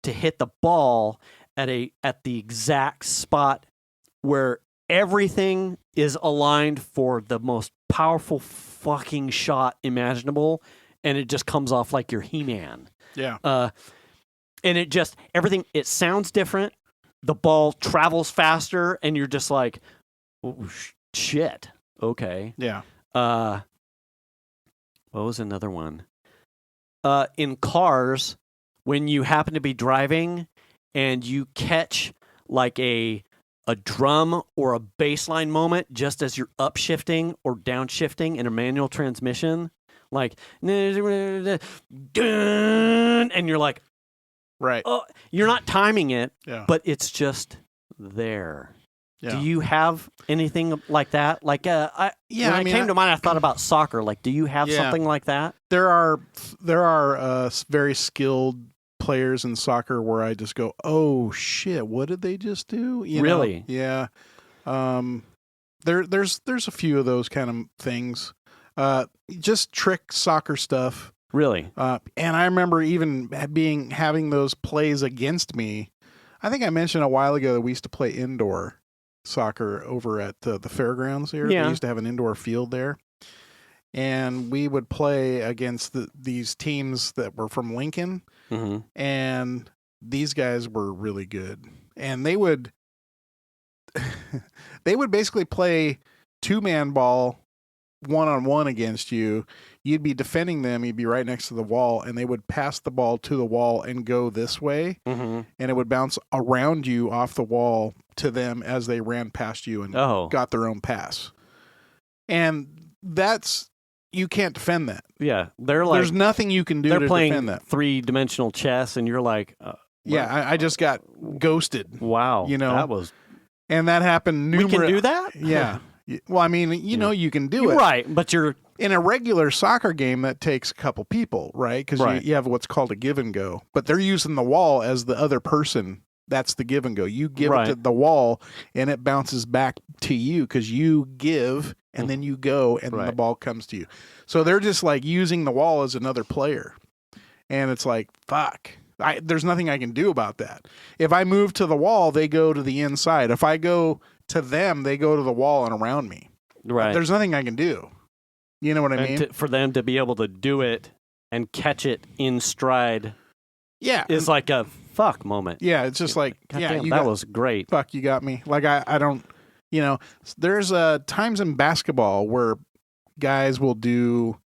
to hit the ball at the exact spot where everything is aligned for the most powerful fucking shot imaginable, and it just comes off like you're He-Man. Yeah. And it just, everything, it sounds different. The ball travels faster, and you're just like, oh, shit. Okay. Yeah. What was another one? In cars, when you happen to be driving and you catch like a drum or a bass line moment just as you're upshifting or downshifting in a manual transmission, like, and you're like, right. Oh, you're not timing it, Yeah. but it's just there. Yeah. Do you have anything like that? Like, when it came to mind, I thought about soccer. Like, do you have something like that? There are very skilled players in soccer where I just go, oh shit, what did they just do? You Really? know? Yeah. There's a few of those kind of things. Just trick soccer stuff. Really? And I remember even having those plays against me. I think I mentioned a while ago that we used to play indoor soccer over at the fairgrounds here. Yeah. They used to have an indoor field there. And we would play against these teams that were from Lincoln. Mm-hmm. And these guys were really good. And they would basically play two-man ball one-on-one against you. You'd be defending them. You'd be right next to the wall, and they would pass the ball to the wall and go this way, and it would bounce around you off the wall to them as they ran past you and got their own pass. And you can't defend that. Yeah, there's nothing you can do to defend that. 3-dimensional chess, and you're like, I just got ghosted. Wow, you know, and that happened numerous. We can do that? Yeah. Well, I mean, you can do it. Right, but you're in a regular soccer game that takes a couple people, right? Because you have what's called a give and go, but they're using the wall as the other person. That's the give and go. You give it to the wall, and it bounces back to you because you give, and then you go, and then the ball comes to you. So they're just like using the wall as another player. And it's like, fuck. There's nothing I can do about that. If I move to the wall, they go to the inside. If I go to them, they go to the wall and around me. Right. There's nothing I can do. You know what I mean? For them to be able to do it and catch it in stride is like a fuck moment. Yeah, it's just like, God yeah, damn, that was great. Fuck, you got me. Like, I don't, there's times in basketball where guys will do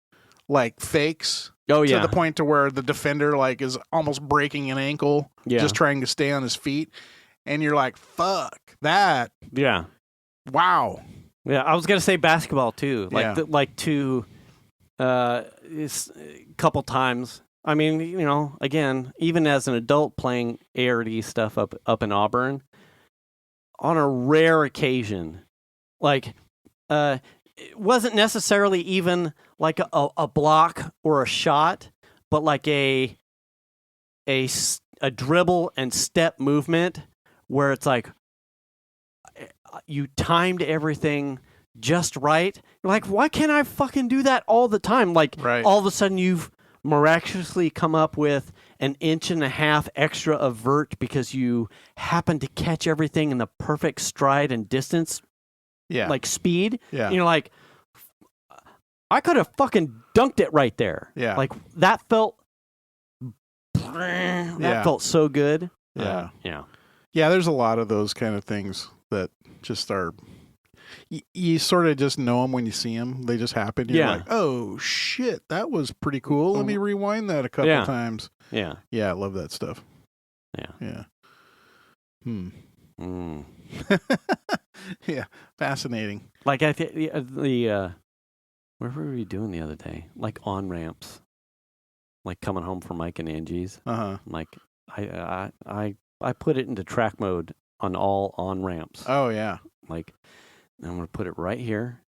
like fakes. Oh, yeah. To the point to where the defender like is almost breaking an ankle, just trying to stay on his feet. And you're like, fuck that. Yeah. Wow. Yeah, I was going to say basketball too. It's a couple times. I mean, again, even as an adult playing ARD stuff up in Auburn, on a rare occasion, like, it wasn't necessarily even like a block or a shot, but like a dribble and step movement where it's like you timed everything just right. You're like, why can't I fucking do that all the time? Like, all of a sudden you've miraculously come up with an 1.5 inches extra of vert because you happen to catch everything in the perfect stride and distance. Yeah. Like speed. Yeah. And you're like, I could have fucking dunked it right there. Yeah. Like that felt so good. Yeah. Yeah. Yeah, there's a lot of those kind of things that just are, you sort of just know them when you see them. They just happen. You're like, oh shit, that was pretty cool. Let me rewind that a couple times. Yeah. Yeah, I love that stuff. Yeah. Yeah. Yeah, fascinating. Like I think where were we doing the other day? Like on ramps, like coming home from Mike and Angie's. Like I put it into track mode on all on ramps. Oh yeah. Like I'm gonna put it right here,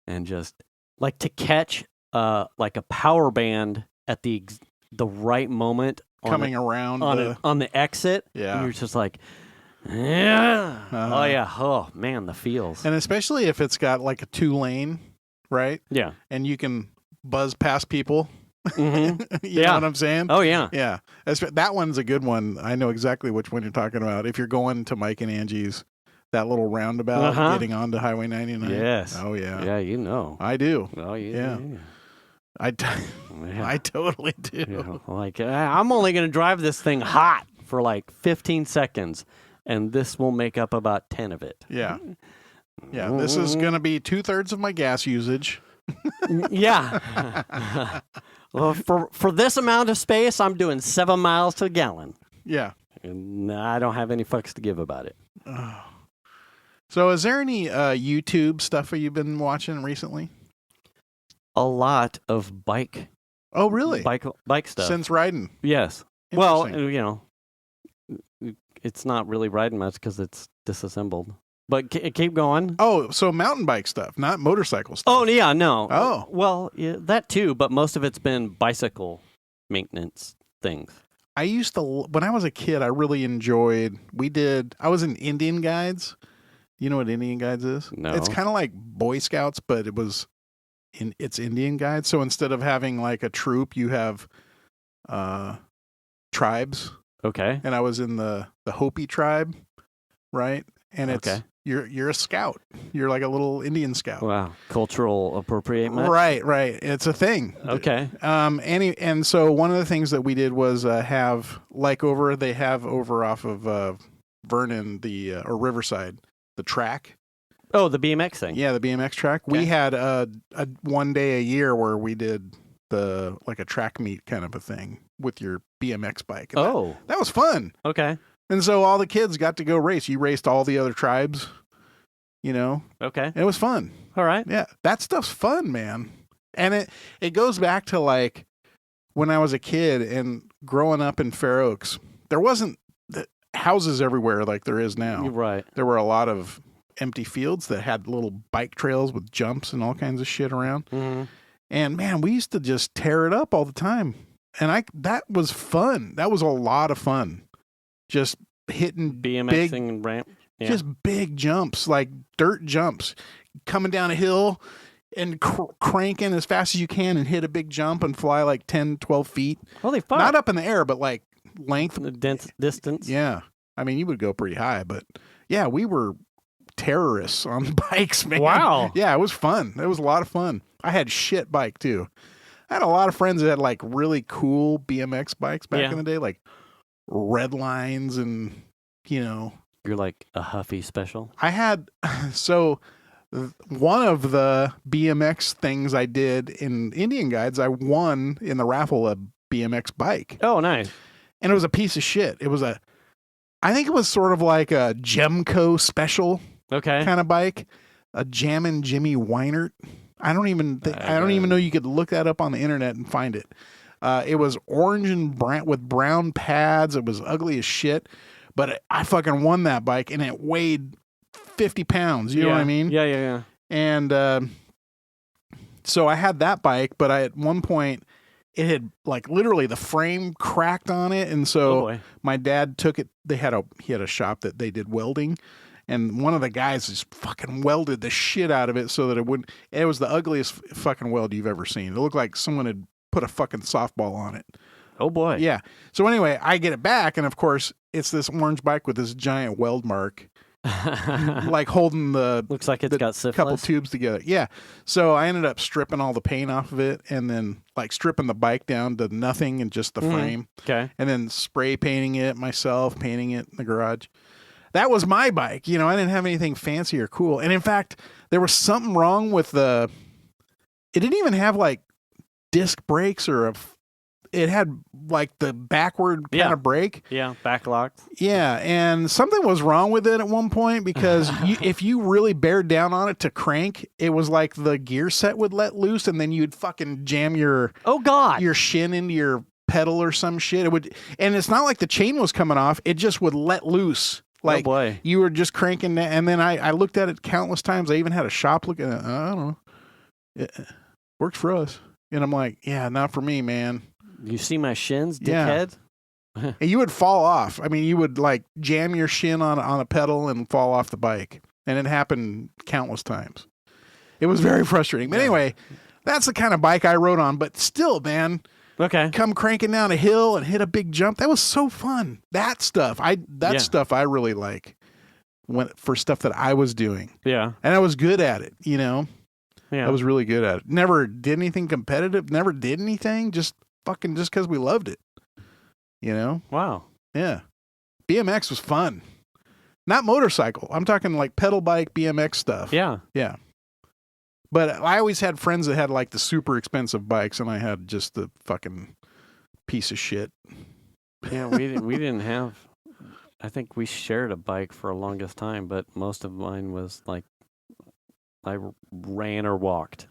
and just like to catch like a power band at the right moment coming around on the exit. Yeah. And you're just like. Yeah. Oh yeah. Oh man, the feels. And especially if it's got like a 2-lane, right? Yeah. And you can buzz past people. Mm-hmm. You know what I'm saying? Oh yeah. Yeah. That one's a good one. I know exactly which one you're talking about. If you're going to Mike and Angie's, that little roundabout getting onto Highway 99. Yes. Oh yeah. Yeah, you know. I do. Oh yeah. I totally do. Yeah. Like I'm only going to drive this thing hot for like 15 seconds. And this will make up about 10 of it. Yeah. Yeah. This is going to be 2/3 of my gas usage. Yeah. Well, for this amount of space, I'm doing 7 miles to the gallon. Yeah. And I don't have any fucks to give about it. Oh. So is there any YouTube stuff that you've been watching recently? A lot of bike. Oh, really? Bike stuff. Since riding? Yes. Well, it's not really riding much because it's disassembled. But keep going. Oh, so mountain bike stuff, not motorcycle stuff. Oh, yeah, no. Oh. Well, yeah, that too, but most of it's been bicycle maintenance things. I used to, when I was a kid, I really enjoyed, I was in Indian Guides. You know what Indian Guides is? No. It's kind of like Boy Scouts, but it's Indian Guides. So instead of having like a troop, you have tribes. Okay. And I was in the Hopi tribe, right? And it's you're a scout. You're like a little Indian scout. Wow. Cultural appropriation. Right. It's a thing. Okay. And so one of the things that we did was they have over off of Vernon or Riverside, the track. Oh, the BMX thing. Yeah, the BMX track. Okay. We had a one day a year where we did like a track meet kind of a thing with your BMX bike. And that was fun. Okay. And so all the kids got to go race. You raced all the other tribes, Okay. And it was fun. All right. Yeah. That stuff's fun, man. And it goes back to like when I was a kid and growing up in Fair Oaks, there wasn't houses everywhere like there is now. You're right. There were a lot of empty fields that had little bike trails with jumps and all kinds of shit around. Mm-hmm. And man, we used to just tear it up all the time. And that was fun. That was a lot of fun. Just hitting BMXing and ramp. Yeah. Just big jumps, like dirt jumps, coming down a hill and cranking as fast as you can and hit a big jump and fly like 10, 12 feet. Holy fuck. Not up in the air, but like length. The dense distance. Yeah. I mean, you would go pretty high, but yeah, we were terrorists on bikes, man. Wow. Yeah, it was fun. It was a lot of fun. I had shit bike too. I had a lot of friends that had like really cool BMX bikes back in the day, like red lines and, you know. You're like a Huffy special. I had, so one of the BMX things I did in Indian Guides, I won in the raffle a BMX bike. Oh, nice. And it was a piece of shit. It was I think it was sort of like a Gemco special kind of bike, a Jammin' Jimmy Weinert. I don't even know you could look that up on the internet and find it. It was orange and with brown pads. It was ugly as shit, but I fucking won that bike and it weighed 50 pounds. You know what I mean? Yeah. And so I had that bike, but at one point it had like literally the frame cracked on it. And so my dad took it. He had a shop that they did welding. And one of the guys just fucking welded the shit out of it so that it was the ugliest fucking weld you've ever seen. It looked like someone had put a fucking softball on it. Oh boy. Yeah. So anyway, I get it back. And of course it's this orange bike with this giant weld mark, like holding looks like it's got syphilis. Couple tubes together. Yeah. So I ended up stripping all the paint off of it and then like stripping the bike down to nothing and just the frame. Okay. And then spray painting it myself, painting it in the garage. That was my bike. You know, I didn't have anything fancy or cool. And in fact, there was something wrong with it didn't even have like disc brakes it had like the backward kind of brake. Yeah, backlocked. Yeah, and something was wrong with it at one point because if you really bared down on it to crank, it was like the gear set would let loose and then you'd fucking jam your shin into your pedal or some shit. And it's not like the chain was coming off, it just would let loose. Like you were just cranking that, and then I looked at it countless times. I even had a shop looking at it. I don't know. It works for us. And I'm like, yeah, not for me, man. You see my shins, dickhead? Yeah. And you would fall off. I mean, you would like jam your shin on a pedal and fall off the bike. And it happened countless times. It was very frustrating. But anyway, that's the kind of bike I rode on. But still, man. Okay. Come cranking down a hill and hit a big jump. That was so fun. That stuff. Stuff I really like for stuff that I was doing. Yeah. And I was good at it, you know? Yeah. I was really good at it. Never did anything competitive. Never did anything. Just because we loved it. You know? Wow. Yeah. BMX was fun. Not motorcycle. I'm talking like pedal bike, BMX stuff. Yeah. Yeah. But I always had friends that had like the super expensive bikes, and I had just the fucking piece of shit. Yeah, we didn't have. I think we shared a bike for the longest time, but most of mine was like I ran or walked.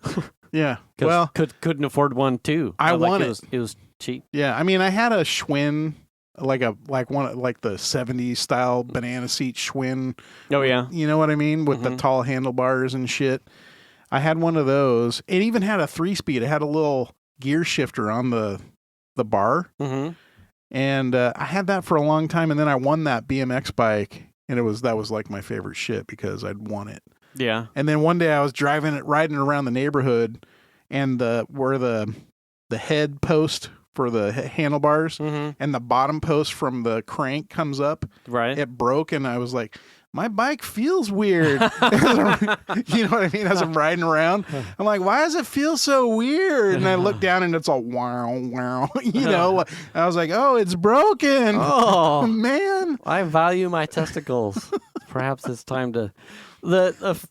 Yeah, well, couldn't afford one too. I wanted it was cheap. Yeah, I mean, I had a Schwinn, like the '70s style banana seat Schwinn. Oh yeah, you know what I mean, with the tall handlebars and shit. I had one of those. It even had a 3-speed. It had a little gear shifter on the bar. Mm-hmm. And I had that for a long time. And then I won that BMX bike. And that was like my favorite shit because I'd won it. Yeah. And then one day I was riding around the neighborhood, and where the head post for the handlebars and the bottom post from the crank comes up. Right. It broke, and I was like, my bike feels weird. You know what I mean? As I'm riding around, I'm like, why does it feel so weird? And I look down and it's all wow, wow. You know, I was like, oh, it's broken. Oh, man. I value my testicles. Perhaps it's time to the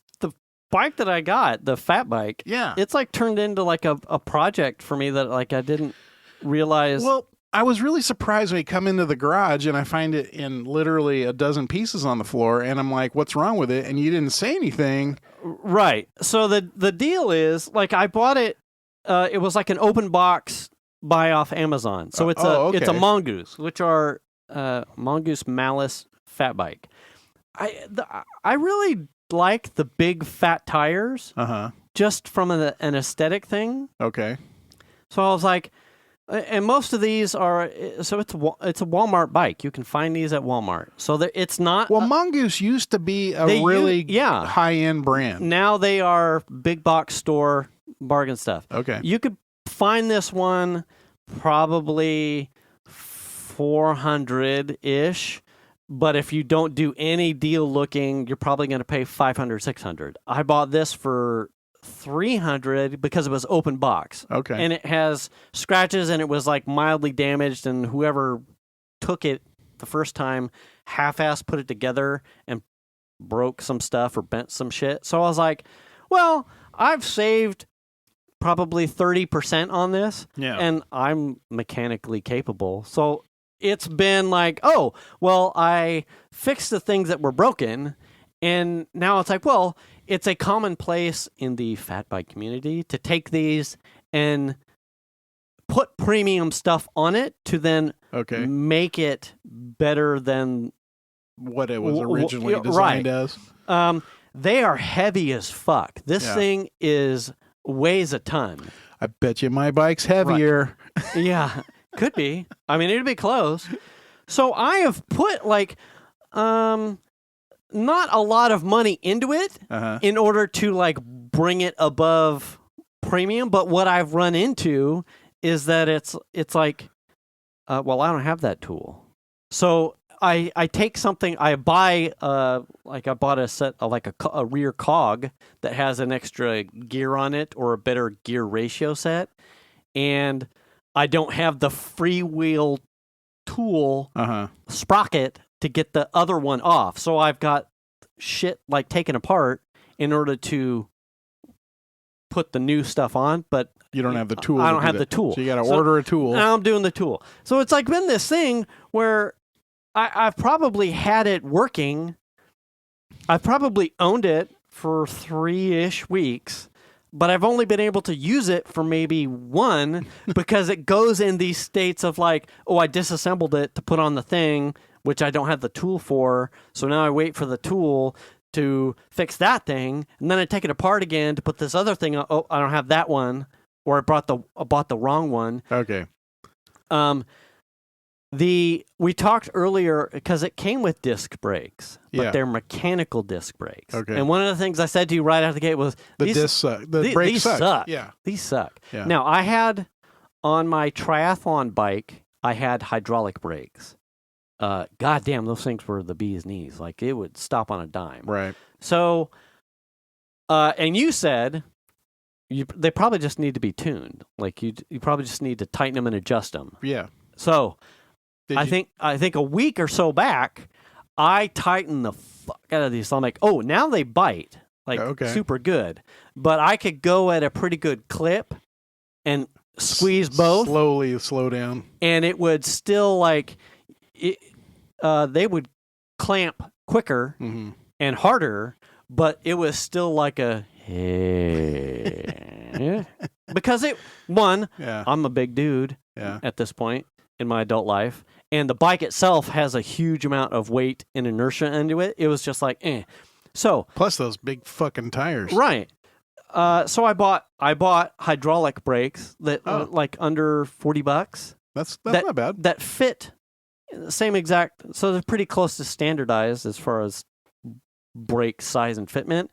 bike that I got, the fat bike. Yeah. It's like turned into like a project for me that like I didn't realize. Well, I was really surprised when I come into the garage and I find it in literally a dozen pieces on the floor, and I'm like, what's wrong with it? And you didn't say anything. Right. So the deal is, like, I bought it, it was like an open box buy off Amazon. So it's it's a Mongoose, which are Mongoose Malice fat bike. I really like the big fat tires just from an aesthetic thing. Okay. So I was like, And most of these are so it's a Walmart bike. You can find these at Walmart. So it's not. Well, Mongoose used to be a They really yeah. high-end brand. Now they are big box store bargain stuff. Okay. You could find this one probably $400-ish, but if you don't do any deal looking, you're probably going to pay $500, $600. I bought this for $300 because it was open box. Okay. And it has scratches and it was like mildly damaged, and whoever took it the first time half-ass put it together and broke some stuff or bent some shit. So I was like, well, I've saved probably 30% on this, Yeah. and I'm mechanically capable. So it's been like, oh, well, I fixed the things that were broken, and now it's like, well, it's a commonplace in the fat bike community to take these and put premium stuff on it to then make it better than what it was originally right. designed as. They are heavy as fuck. This thing weighs a ton. I bet you my bike's heavier. Right. Yeah, could be. I mean, it'd be close. So I have put like not a lot of money into it in order to like bring it above premium. But what I've run into is that it's like, well, I don't have that tool. So I take something, I buy, like I bought a set, like a rear cog that has an extra gear on it or a better gear ratio set. And I don't have the freewheel tool sprocket to get the other one off. So I've got shit like taken apart in order to put the new stuff on, but you don't have the tool. I don't have the tool. So you got to order a tool. Now I'm doing the tool. So it's like been this thing where I've probably had it working. I've probably owned it for 3-ish weeks, but I've only been able to use it for maybe one because it goes in these states of like, oh, I disassembled it to put on the thing, which I don't have the tool for. So now I wait for the tool to fix that thing, and then I take it apart again to put this other thing on. Oh, I don't have that one, or I bought the wrong one. Okay. We talked earlier because it came with disc brakes, but they're mechanical disc brakes. Okay. And one of the things I said to you right out of the gate was the discs suck. The brakes suck. Yeah. These suck. Yeah. Now I had on my triathlon bike, I had hydraulic brakes. God damn, those things were the bee's knees. Like it would stop on a dime. Right. So, and you said they probably just need to be tuned. Like you probably just need to tighten them and adjust them. Yeah. So I think a week or so back, I tightened the fuck out of these. So I'm like, oh, now they bite like super good. But I could go at a pretty good clip and squeeze both. Slowly slow down. And it would still like, they would clamp quicker and harder, but it was still like a, because I'm a big dude at this point in my adult life. And the bike itself has a huge amount of weight and inertia into it. It was just like, So plus those big fucking tires. Right. So I bought hydraulic brakes that like under $40. That's not bad. That fit the same exact. So they're pretty close to standardized as far as brake size and fitment.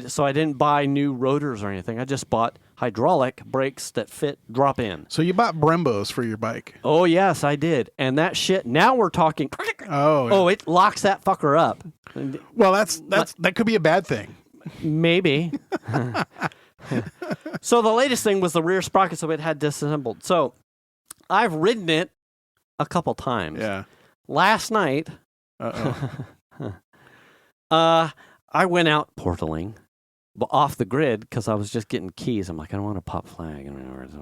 So I didn't buy new rotors or anything. I just bought hydraulic brakes that fit drop in. So you bought Brembos for your bike? Oh yes, I did. And that shit. Now we're talking. Oh, it locks that fucker up. Well, that could be a bad thing. Maybe. So the latest thing was the rear sprocket, so it had disassembled. So I've ridden it a couple times. Yeah. Last night, I went out portaling off the grid because I was just getting keys. I'm like, I don't want to pop flag.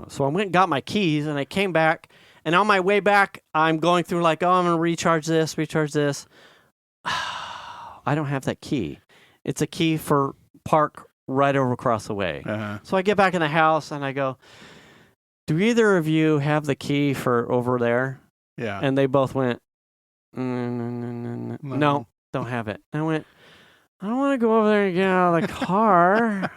So I went and got my keys, and I came back. And on my way back, I'm going through like, oh, I'm going to recharge this. I don't have that key. It's a key for park right over across the way. So I get back in the house, and I go, do either of you have the key for over there? Yeah. And they both went, no, don't have it. I went, I don't want to go over there and get out of the car.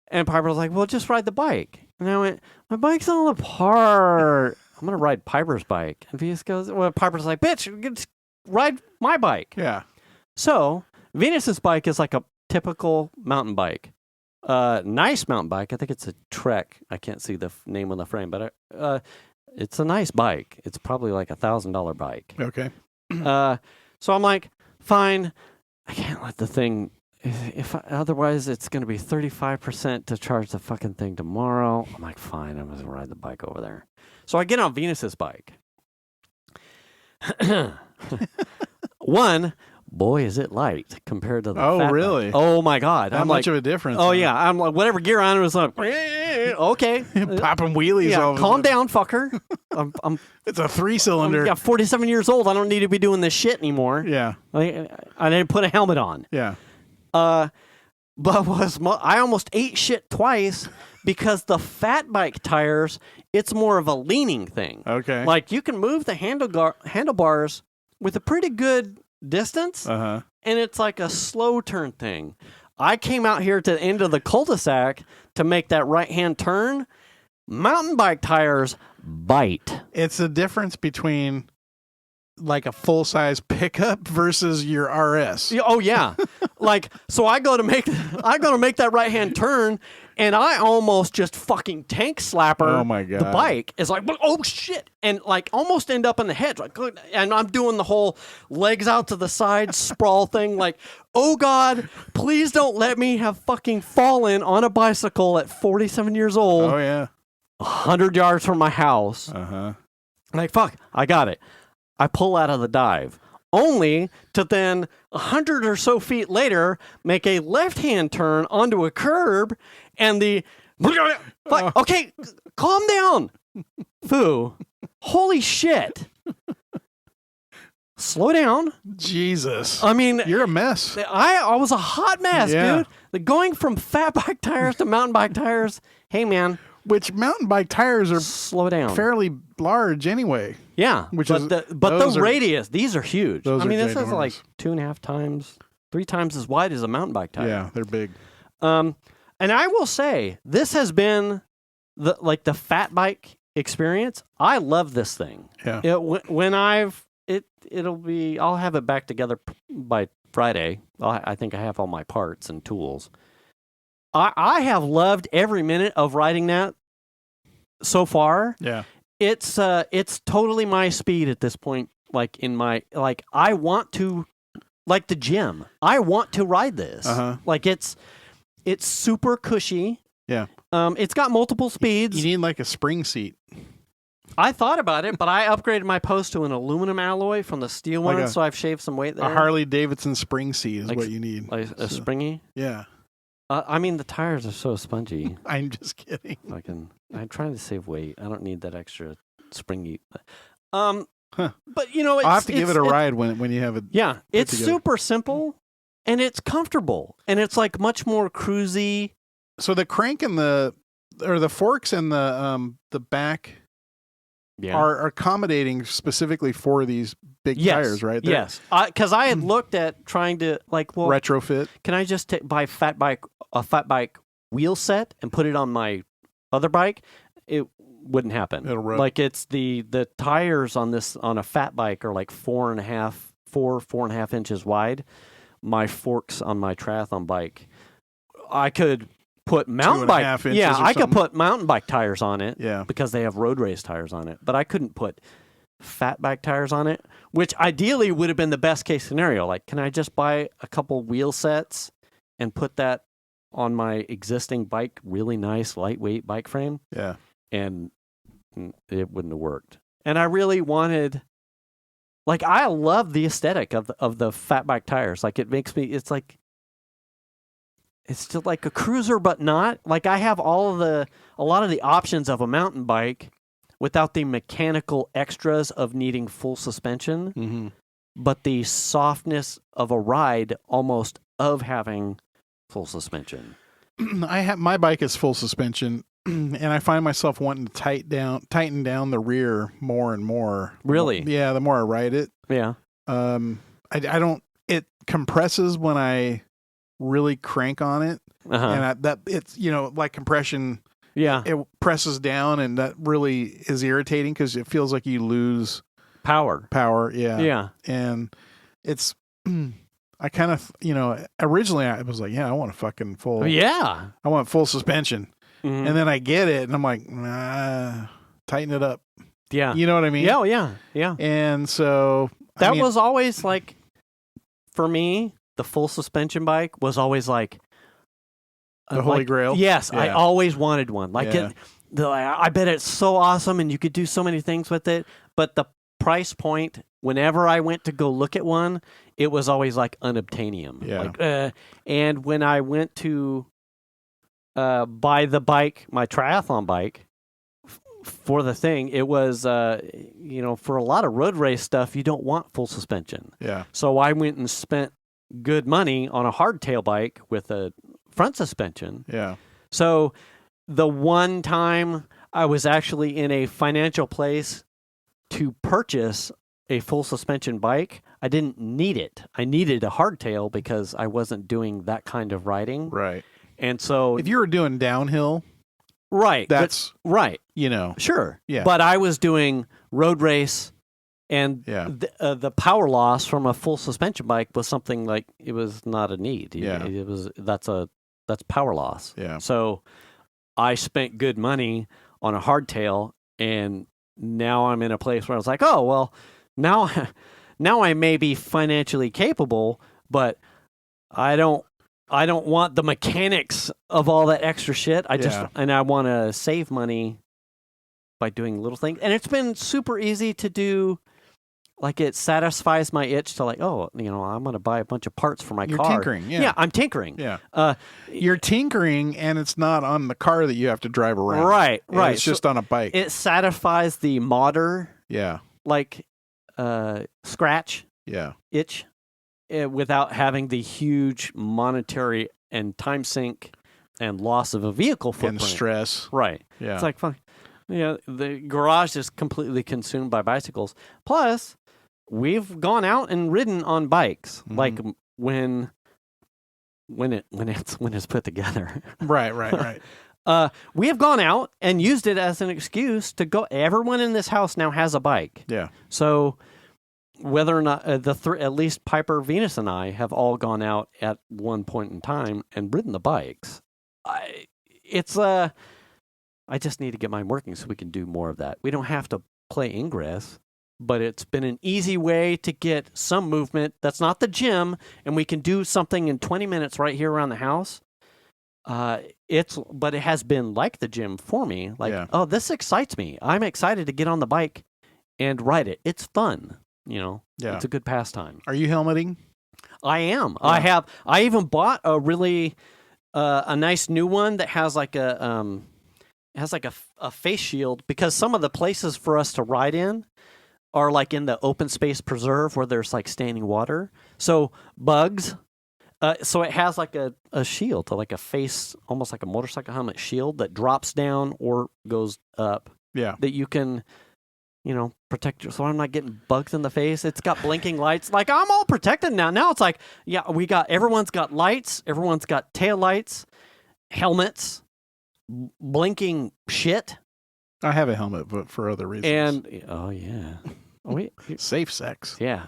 And Piper was like, well, just ride the bike. And I went, my bike's falling apart. I'm going to ride Piper's bike. And Venus goes, well, Piper's like, bitch, just ride my bike. Yeah. So Venus's bike is like a typical mountain bike. Nice mountain bike. I think it's a Trek. I can't see the name on the frame, but it's a nice bike. It's probably like $1,000 bike. Okay. So I'm like, fine. I can't let the thing. Otherwise, it's going to be 35% to charge the fucking thing tomorrow. I'm like, fine. I'm going to ride the bike over there. So I get on Venus's bike. One, boy, is it light compared to the fat really? bike. Oh, my God. How much of a difference? Oh, yeah. I'm like, whatever gear on it was like, okay. Popping wheelies. Yeah, calm down, fucker. It's a 3-cylinder. I'm 47 years old. I don't need to be doing this shit anymore. Yeah. I didn't put a helmet on. Yeah. But I almost ate shit twice because the fat bike tires, it's more of a leaning thing. Okay. Like you can move the handlebars with a pretty good distance, and it's like a slow turn thing. I came out here to the end of the cul-de-sac to make that right-hand turn. Mountain bike tires bite. It's the difference between like a full-size pickup versus your RS. Oh yeah. Like so I go to make that right-hand turn and I almost just fucking tank slapper Oh my God. the bike. It's like oh shit and like almost end up in the hedge like and I'm doing the whole legs out to the side sprawl thing like oh God, please don't let me have fucking fallen on a bicycle at 47 years old. Oh yeah. 100 yards from my house. Like fuck, I got it. I pull out of the dive, only to then 100 or so feet later make a left-hand turn onto a curb, and okay, calm down, Foo. Holy shit! Slow down. Jesus. I mean, you're a mess. I was a hot mess, Yeah. dude. Going from fat bike tires to mountain bike tires. Hey, man. Which mountain bike tires are slow down. fairly large anyway. Yeah, but the radius, these are huge. I mean, this is like 2.5 times, 3 times as wide as a mountain bike tire. Yeah, they're big. And I will say, this has been the fat bike experience. I love this thing. Yeah. I'll have it back together by Friday. I think I have all my parts and tools. I have loved every minute of riding that so far. Yeah. It's totally my speed at this point. Like I want to, like the gym. I want to ride this. Like it's super cushy. Yeah. It's got multiple speeds. You need like a spring seat. I thought about it, but I upgraded my post to an aluminum alloy from the steel one, so I've shaved some weight there. A Harley Davidson spring seat is what you need. Like a springy. Yeah. I mean, the tires are so spongy. I'm just kidding. I'm trying to save weight. I don't need that extra springy. But you know, I'll have to give it a ride when you have it. Yeah, it's super simple and it's comfortable and it's like much more cruisy. So the crank and the forks and the back are accommodating specifically for these big tires, right? Yes, because I had looked at trying to retrofit. Can I just buy a fat bike wheel set and put it on my other bike? It wouldn't happen. It'll rub. Like it's the tires on a fat bike are like 4.5 inches wide. My forks on my triathlon bike, I could put mountain bike. Yeah, I could put mountain bike tires on it. Yeah, because they have road race tires on it. But I couldn't put fat bike tires on it, which ideally would have been the best case scenario. Like, can I just buy a couple wheel sets and put that on my existing bike, really nice lightweight bike frame? Yeah, and it wouldn't have worked. And I really wanted, like, I love the aesthetic of the fat bike tires. Like, it makes me, it's still like a cruiser, but not. Like, I have a lot of the options of a mountain bike without the mechanical extras of needing full suspension, but the softness of a ride almost of having full suspension. My bike is full suspension, and I find myself wanting to tighten down the rear more and more. Really? Yeah, the more I ride it. Yeah. I don't. It compresses when I really crank on it, and it's like compression Yeah. it presses down, and that really is irritating because it feels like you lose Power. Yeah. Yeah. And it's, I kind of, originally I was like, yeah, I want a fucking full, Yeah. I want full suspension. Mhm. And then I get it and I'm like, nah, tighten it up. Yeah. You know what I mean? Yeah. Yeah. Yeah. And so That was always like, for me, the full suspension bike was always like the Holy Grail. Yes, I Yeah. always wanted one. Like Yeah. I bet it's so awesome, and you could do so many things with it. But the price point, whenever I went to go look at one, it was always like unobtainium. Yeah. Like, and when I went to buy the bike, my triathlon bike, for the thing, it was, for a lot of road race stuff, you don't want full suspension. Yeah. So I went and spent good money on a hardtail bike with a front suspension. Yeah. So the one time I was actually in a financial place to purchase a full suspension bike, I didn't need it. I needed a hardtail because I wasn't doing that kind of riding. Right. And so, If you were doing downhill, right. that's, right. Yeah. Sure. But I was doing road race, and Yeah. the power loss from a full suspension bike was something like, it was not a need. Yeah. That's power loss. Yeah. So I spent good money on a hardtail, and now I'm in a place where I was like, oh, well, now I may be financially capable, but I don't want the mechanics of all that extra shit. I want to save money by doing little things. And it's been super easy to do. Like, it satisfies my itch to, like, I'm going to buy a bunch of parts for my You're car. tinkering. Yeah. I'm tinkering. Yeah. You're tinkering, and it's not on the car that you have to drive around. Right. It's just on a bike. It satisfies the modder, Yeah. like, scratch Yeah. itch without having the huge monetary and time sink and loss of a vehicle footprint. And stress. Right. Yeah. It's like, fuck. The garage is completely consumed by bicycles. Plus, we've gone out and ridden on bikes, like when it's put together. Right. We have gone out and used it as an excuse to go. Everyone in this house now has a bike. Yeah. So whether or not at least Piper, Venus, and I have all gone out at one point in time and ridden the bikes. I just need to get mine working so we can do more of that. We don't have to play Ingress, but it's been an easy way to get some movement that's not the gym, and we can do something in 20 minutes right here around the house. But it has been like the gym for me. Like, oh, this excites me. I'm excited to get on the bike and ride it. It's fun. It's a good pastime. Are you helmeting? I am. Yeah. I even bought a really a nice new one that has like a face shield, because some of the places for us to ride in are like in the open space preserve where there's like standing water. So bugs. So it has like a shield, like a face, almost like a motorcycle helmet shield that drops down or goes up. Yeah. That you can, protect you. So I'm not getting bugs in the face. It's got blinking lights. Like, I'm all protected now. Now it's like, yeah, everyone's got lights. Everyone's got tail lights, helmets, blinking shit. I have a helmet, but for other reasons. And, oh, yeah. Oh, wait. Safe sex. Yeah.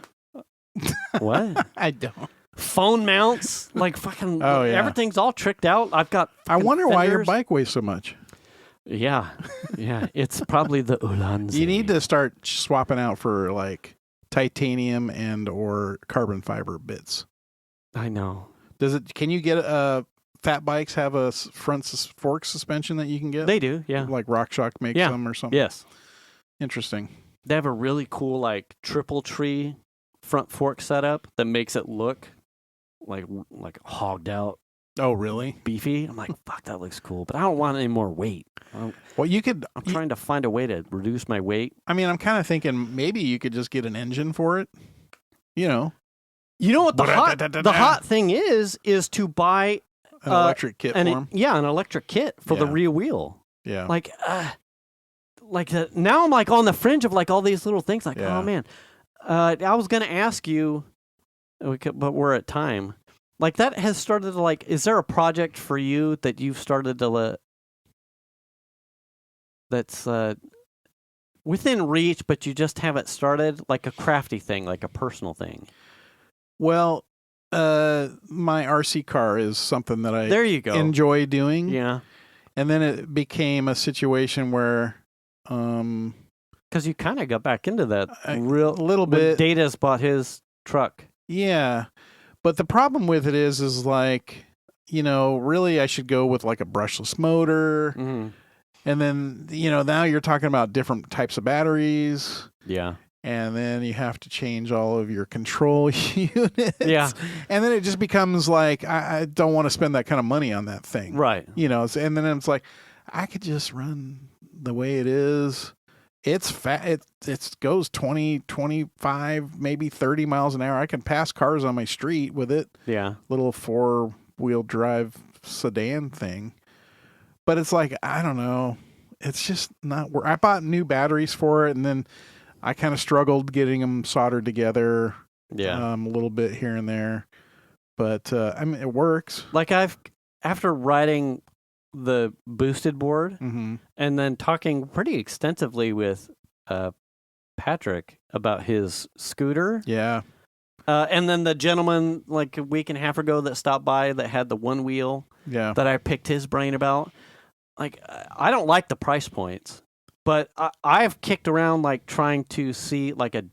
What? I don't. Phone mounts, like fucking. Oh, yeah. Everything's all tricked out. I've got. I wonder why your fenders. bike weighs so much. Yeah. It's probably the Ulanzi. You need to start swapping out for like titanium and or carbon fiber bits. I know. Can you get fat bikes have a front fork suspension that you can get? They do. Yeah. Like RockShox makes them or something. Yes. Interesting. They have a really cool like triple tree front fork setup that makes it look like hogged out. Oh, really? Beefy. I'm like, fuck, that looks cool, but I don't want any more weight. Well, I'm trying to find a way to reduce my weight. I mean, I'm kind of thinking maybe you could just get an engine for it. You know what the hot thing is to buy an electric kit for them. Yeah, an electric kit for the rear wheel. Yeah. Now I'm like on the fringe of like all these little things. Like, oh man, I was gonna ask you, but we're at time. Like that has started to like. Is there a project for you that you've started to that's within reach, but you just haven't started, like a crafty thing, like a personal thing? Well, my RC car is something that I There you go. enjoy doing. Yeah. And then it became a situation where, Because you kind of got back into that a real little when bit. Data's bought his truck. Yeah. But the problem with it is like, really I should go with like a brushless motor. Mm-hmm. And then, now you're talking about different types of batteries. Yeah. And then you have to change all of your control units. Yeah. And then it just becomes like, I don't want to spend that kind of money on that thing. Right. And then it's like, I could just run the way it is. It's fat. It goes 20, 25, maybe 30 miles an hour. I can pass cars on my street with it. Yeah. Little 4-wheel drive sedan thing. But it's like, I don't know. It's just not work. I bought new batteries for it, and then I kind of struggled getting them soldered together. Yeah. A little bit here and there. But, it works. Like after riding the boosted board Mm-hmm. and then talking pretty extensively with Patrick about his scooter. Yeah. And then the gentleman like a week and a half ago that stopped by that had the one wheel Yeah. that I picked his brain about. Like, I don't like the price points, but I've kicked around like trying to see like a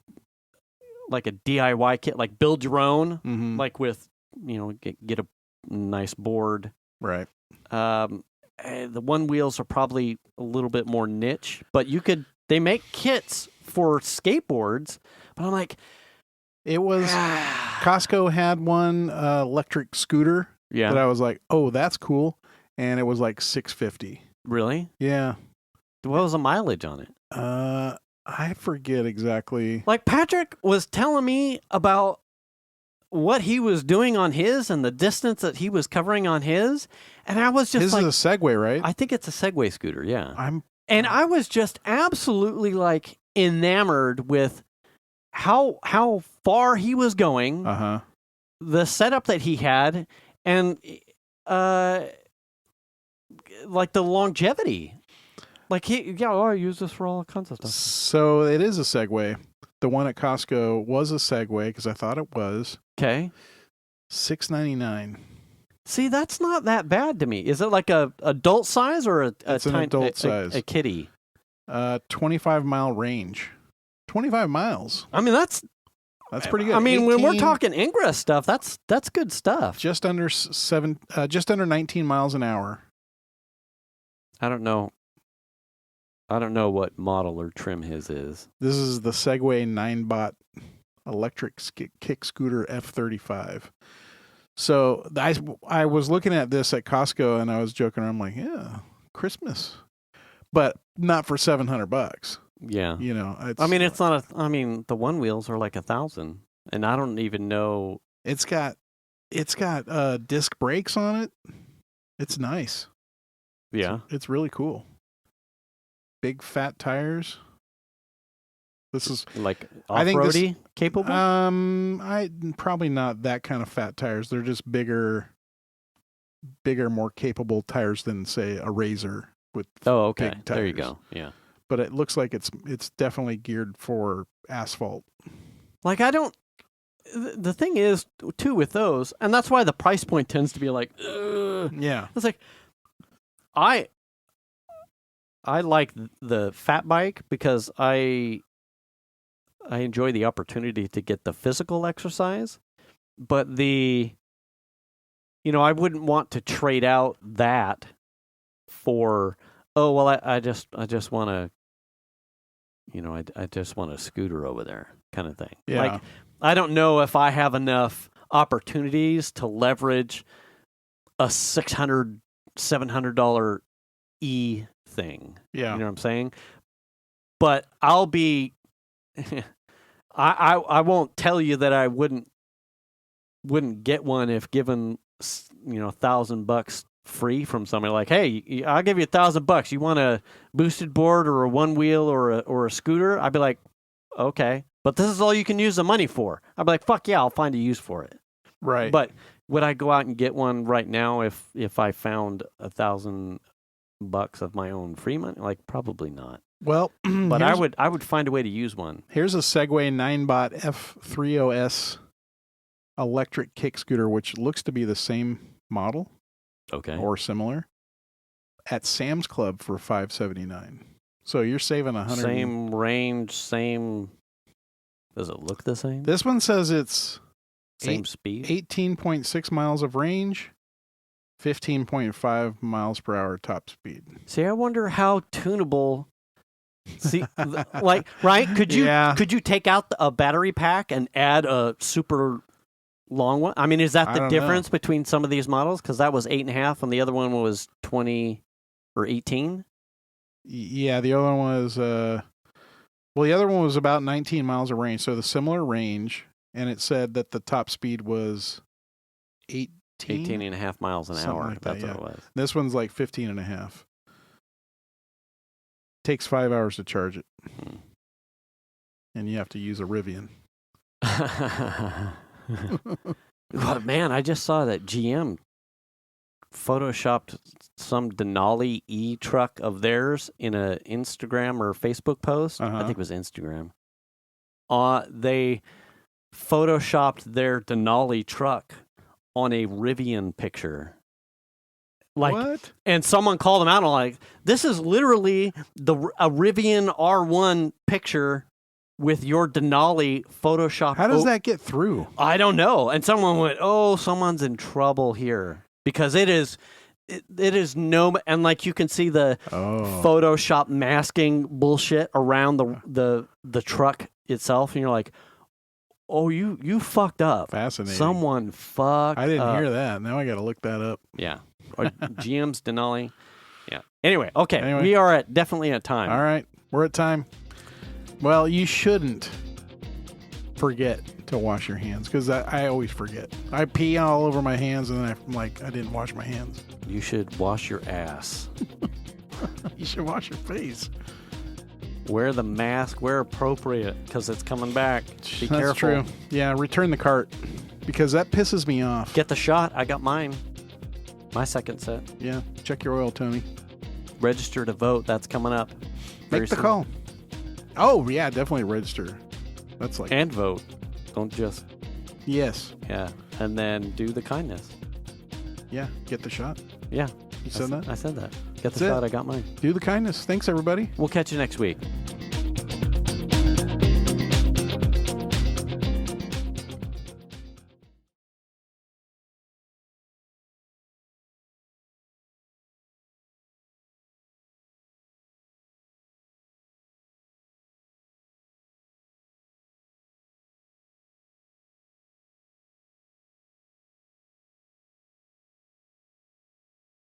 DIY kit, like build your own, Mm-hmm. like with, get a nice board. Right. The one wheels are probably a little bit more niche, but they make kits for skateboards, but I'm like, It was Costco had one electric scooter yeah, that I was like, oh, that's cool. And it was like $650. really? Yeah. What was the mileage on it? I forget exactly. Like Patrick was telling me about what he was doing on his and the distance that he was covering on his, and I was just His like, is a Segway, right? I think it's a Segway scooter, yeah. I'm I was just absolutely like enamored with how far he was going, the setup that he had, and like the longevity. Like I use this for all kinds of stuff. So it is a Segway. The one at Costco was a Segway because I thought it was Okay. $6.99. See, that's not that bad to me. Is it like a adult size or a It's an adult size. a kiddie? 25-mile range. 25 miles. I mean, that's pretty good. I mean, when we're 18 talking Ingress stuff, that's good stuff. just under 19 miles an hour. I don't know what model or trim his is. This is the Segway 9-bot electric kick scooter F35. So I was looking at this at Costco and I was joking around. I'm like, yeah, Christmas, but not for $700. Yeah. It's, I mean, it's not the one wheels are like 1,000, and I don't even know. it's got disc brakes on it. It's nice. Yeah. It's really cool. Big fat tires. This is Like I think this- off-roady capable? I probably not that kind of fat tires. They're just bigger, more capable tires than say a Razor with. Oh, okay. big There you tires. go. Yeah. But it looks like it's definitely geared for asphalt. Like the thing is too with those, and that's why the price point tends to be like, ugh. Yeah. It's like I like the fat bike because I enjoy the opportunity to get the physical exercise, but I wouldn't want to trade out that for I just want to I just want a scooter over there kind of thing. Yeah. Like I don't know if I have enough opportunities to leverage a $600, $700 E thing. Yeah. You know what I'm saying? But I'll be I won't tell you that I wouldn't get one if given $1,000 free from somebody. Like, hey, I'll give you $1,000. You want a boosted board or a one wheel or a scooter? I'd be like, okay, but this is all you can use the money for. I'd be like, fuck yeah, I'll find a use for it. Right. But would I go out and get one right now if I found $1,000 $8 of my own free money? Like, probably not. Well, But I would find a way to use one. Here's a Segway 9-bot F30S electric kick scooter, which looks to be the same model Okay. or similar, at Sam's Club for $579. So you're saving $100. Same range, same. Does it look the same? This one says it's Same speed? 18.6 miles of range, 15.5 miles per hour top speed. See, I wonder how tunable. See, like, right? Could you take out a battery pack and add a super long one? I mean, is that I the don't difference between some of these models? Because that was 8.5 and the other one was 20 or 18. Yeah, the other one was the other one was about 19 miles of range, so the similar range, and it said that the top speed was 18 and a half miles an Something hour. like that, That's yeah. what it was. This one's like 15 and a half. Takes 5 hours to charge it. And you have to use a Rivian. But man, I just saw that GM photoshopped some Denali e-truck of theirs in a Instagram or Facebook post. I think it was Instagram. They photoshopped their Denali truck on a Rivian picture. Like, what? And someone called them out and like, this is literally a Rivian R1 picture with your Denali photoshopped. How does that get through? I don't know. And someone went, oh, someone's in trouble here. Because it is no, and like you can see the Photoshop masking bullshit around the truck itself, and you're like, oh, you fucked up. Fascinating. Someone fucked up. I didn't hear that. Now I got to look that up. Yeah. Or GM's Denali. Yeah. Anyway, okay. We are definitely at time. All right. We're at time. Well, you shouldn't forget to wash your hands, because I always forget. I pee all over my hands, and then I'm like, I didn't wash my hands. You should wash your ass. You should wash your face. Wear the mask. Wear appropriate, because it's coming back. Be careful. That's true. Yeah, return the cart, because that pisses me off. Get the shot. I got mine. My second set. Yeah. Check your oil, Tony. Register to vote. That's coming up. Make the call. Oh, yeah, definitely register. That's like... And vote. Don't just... Yes. Yeah. And then do the kindness. Yeah. Get the shot. Yeah. You said that? I said that. Get the shot. I got mine. Do the kindness. Thanks, everybody. We'll catch you next week.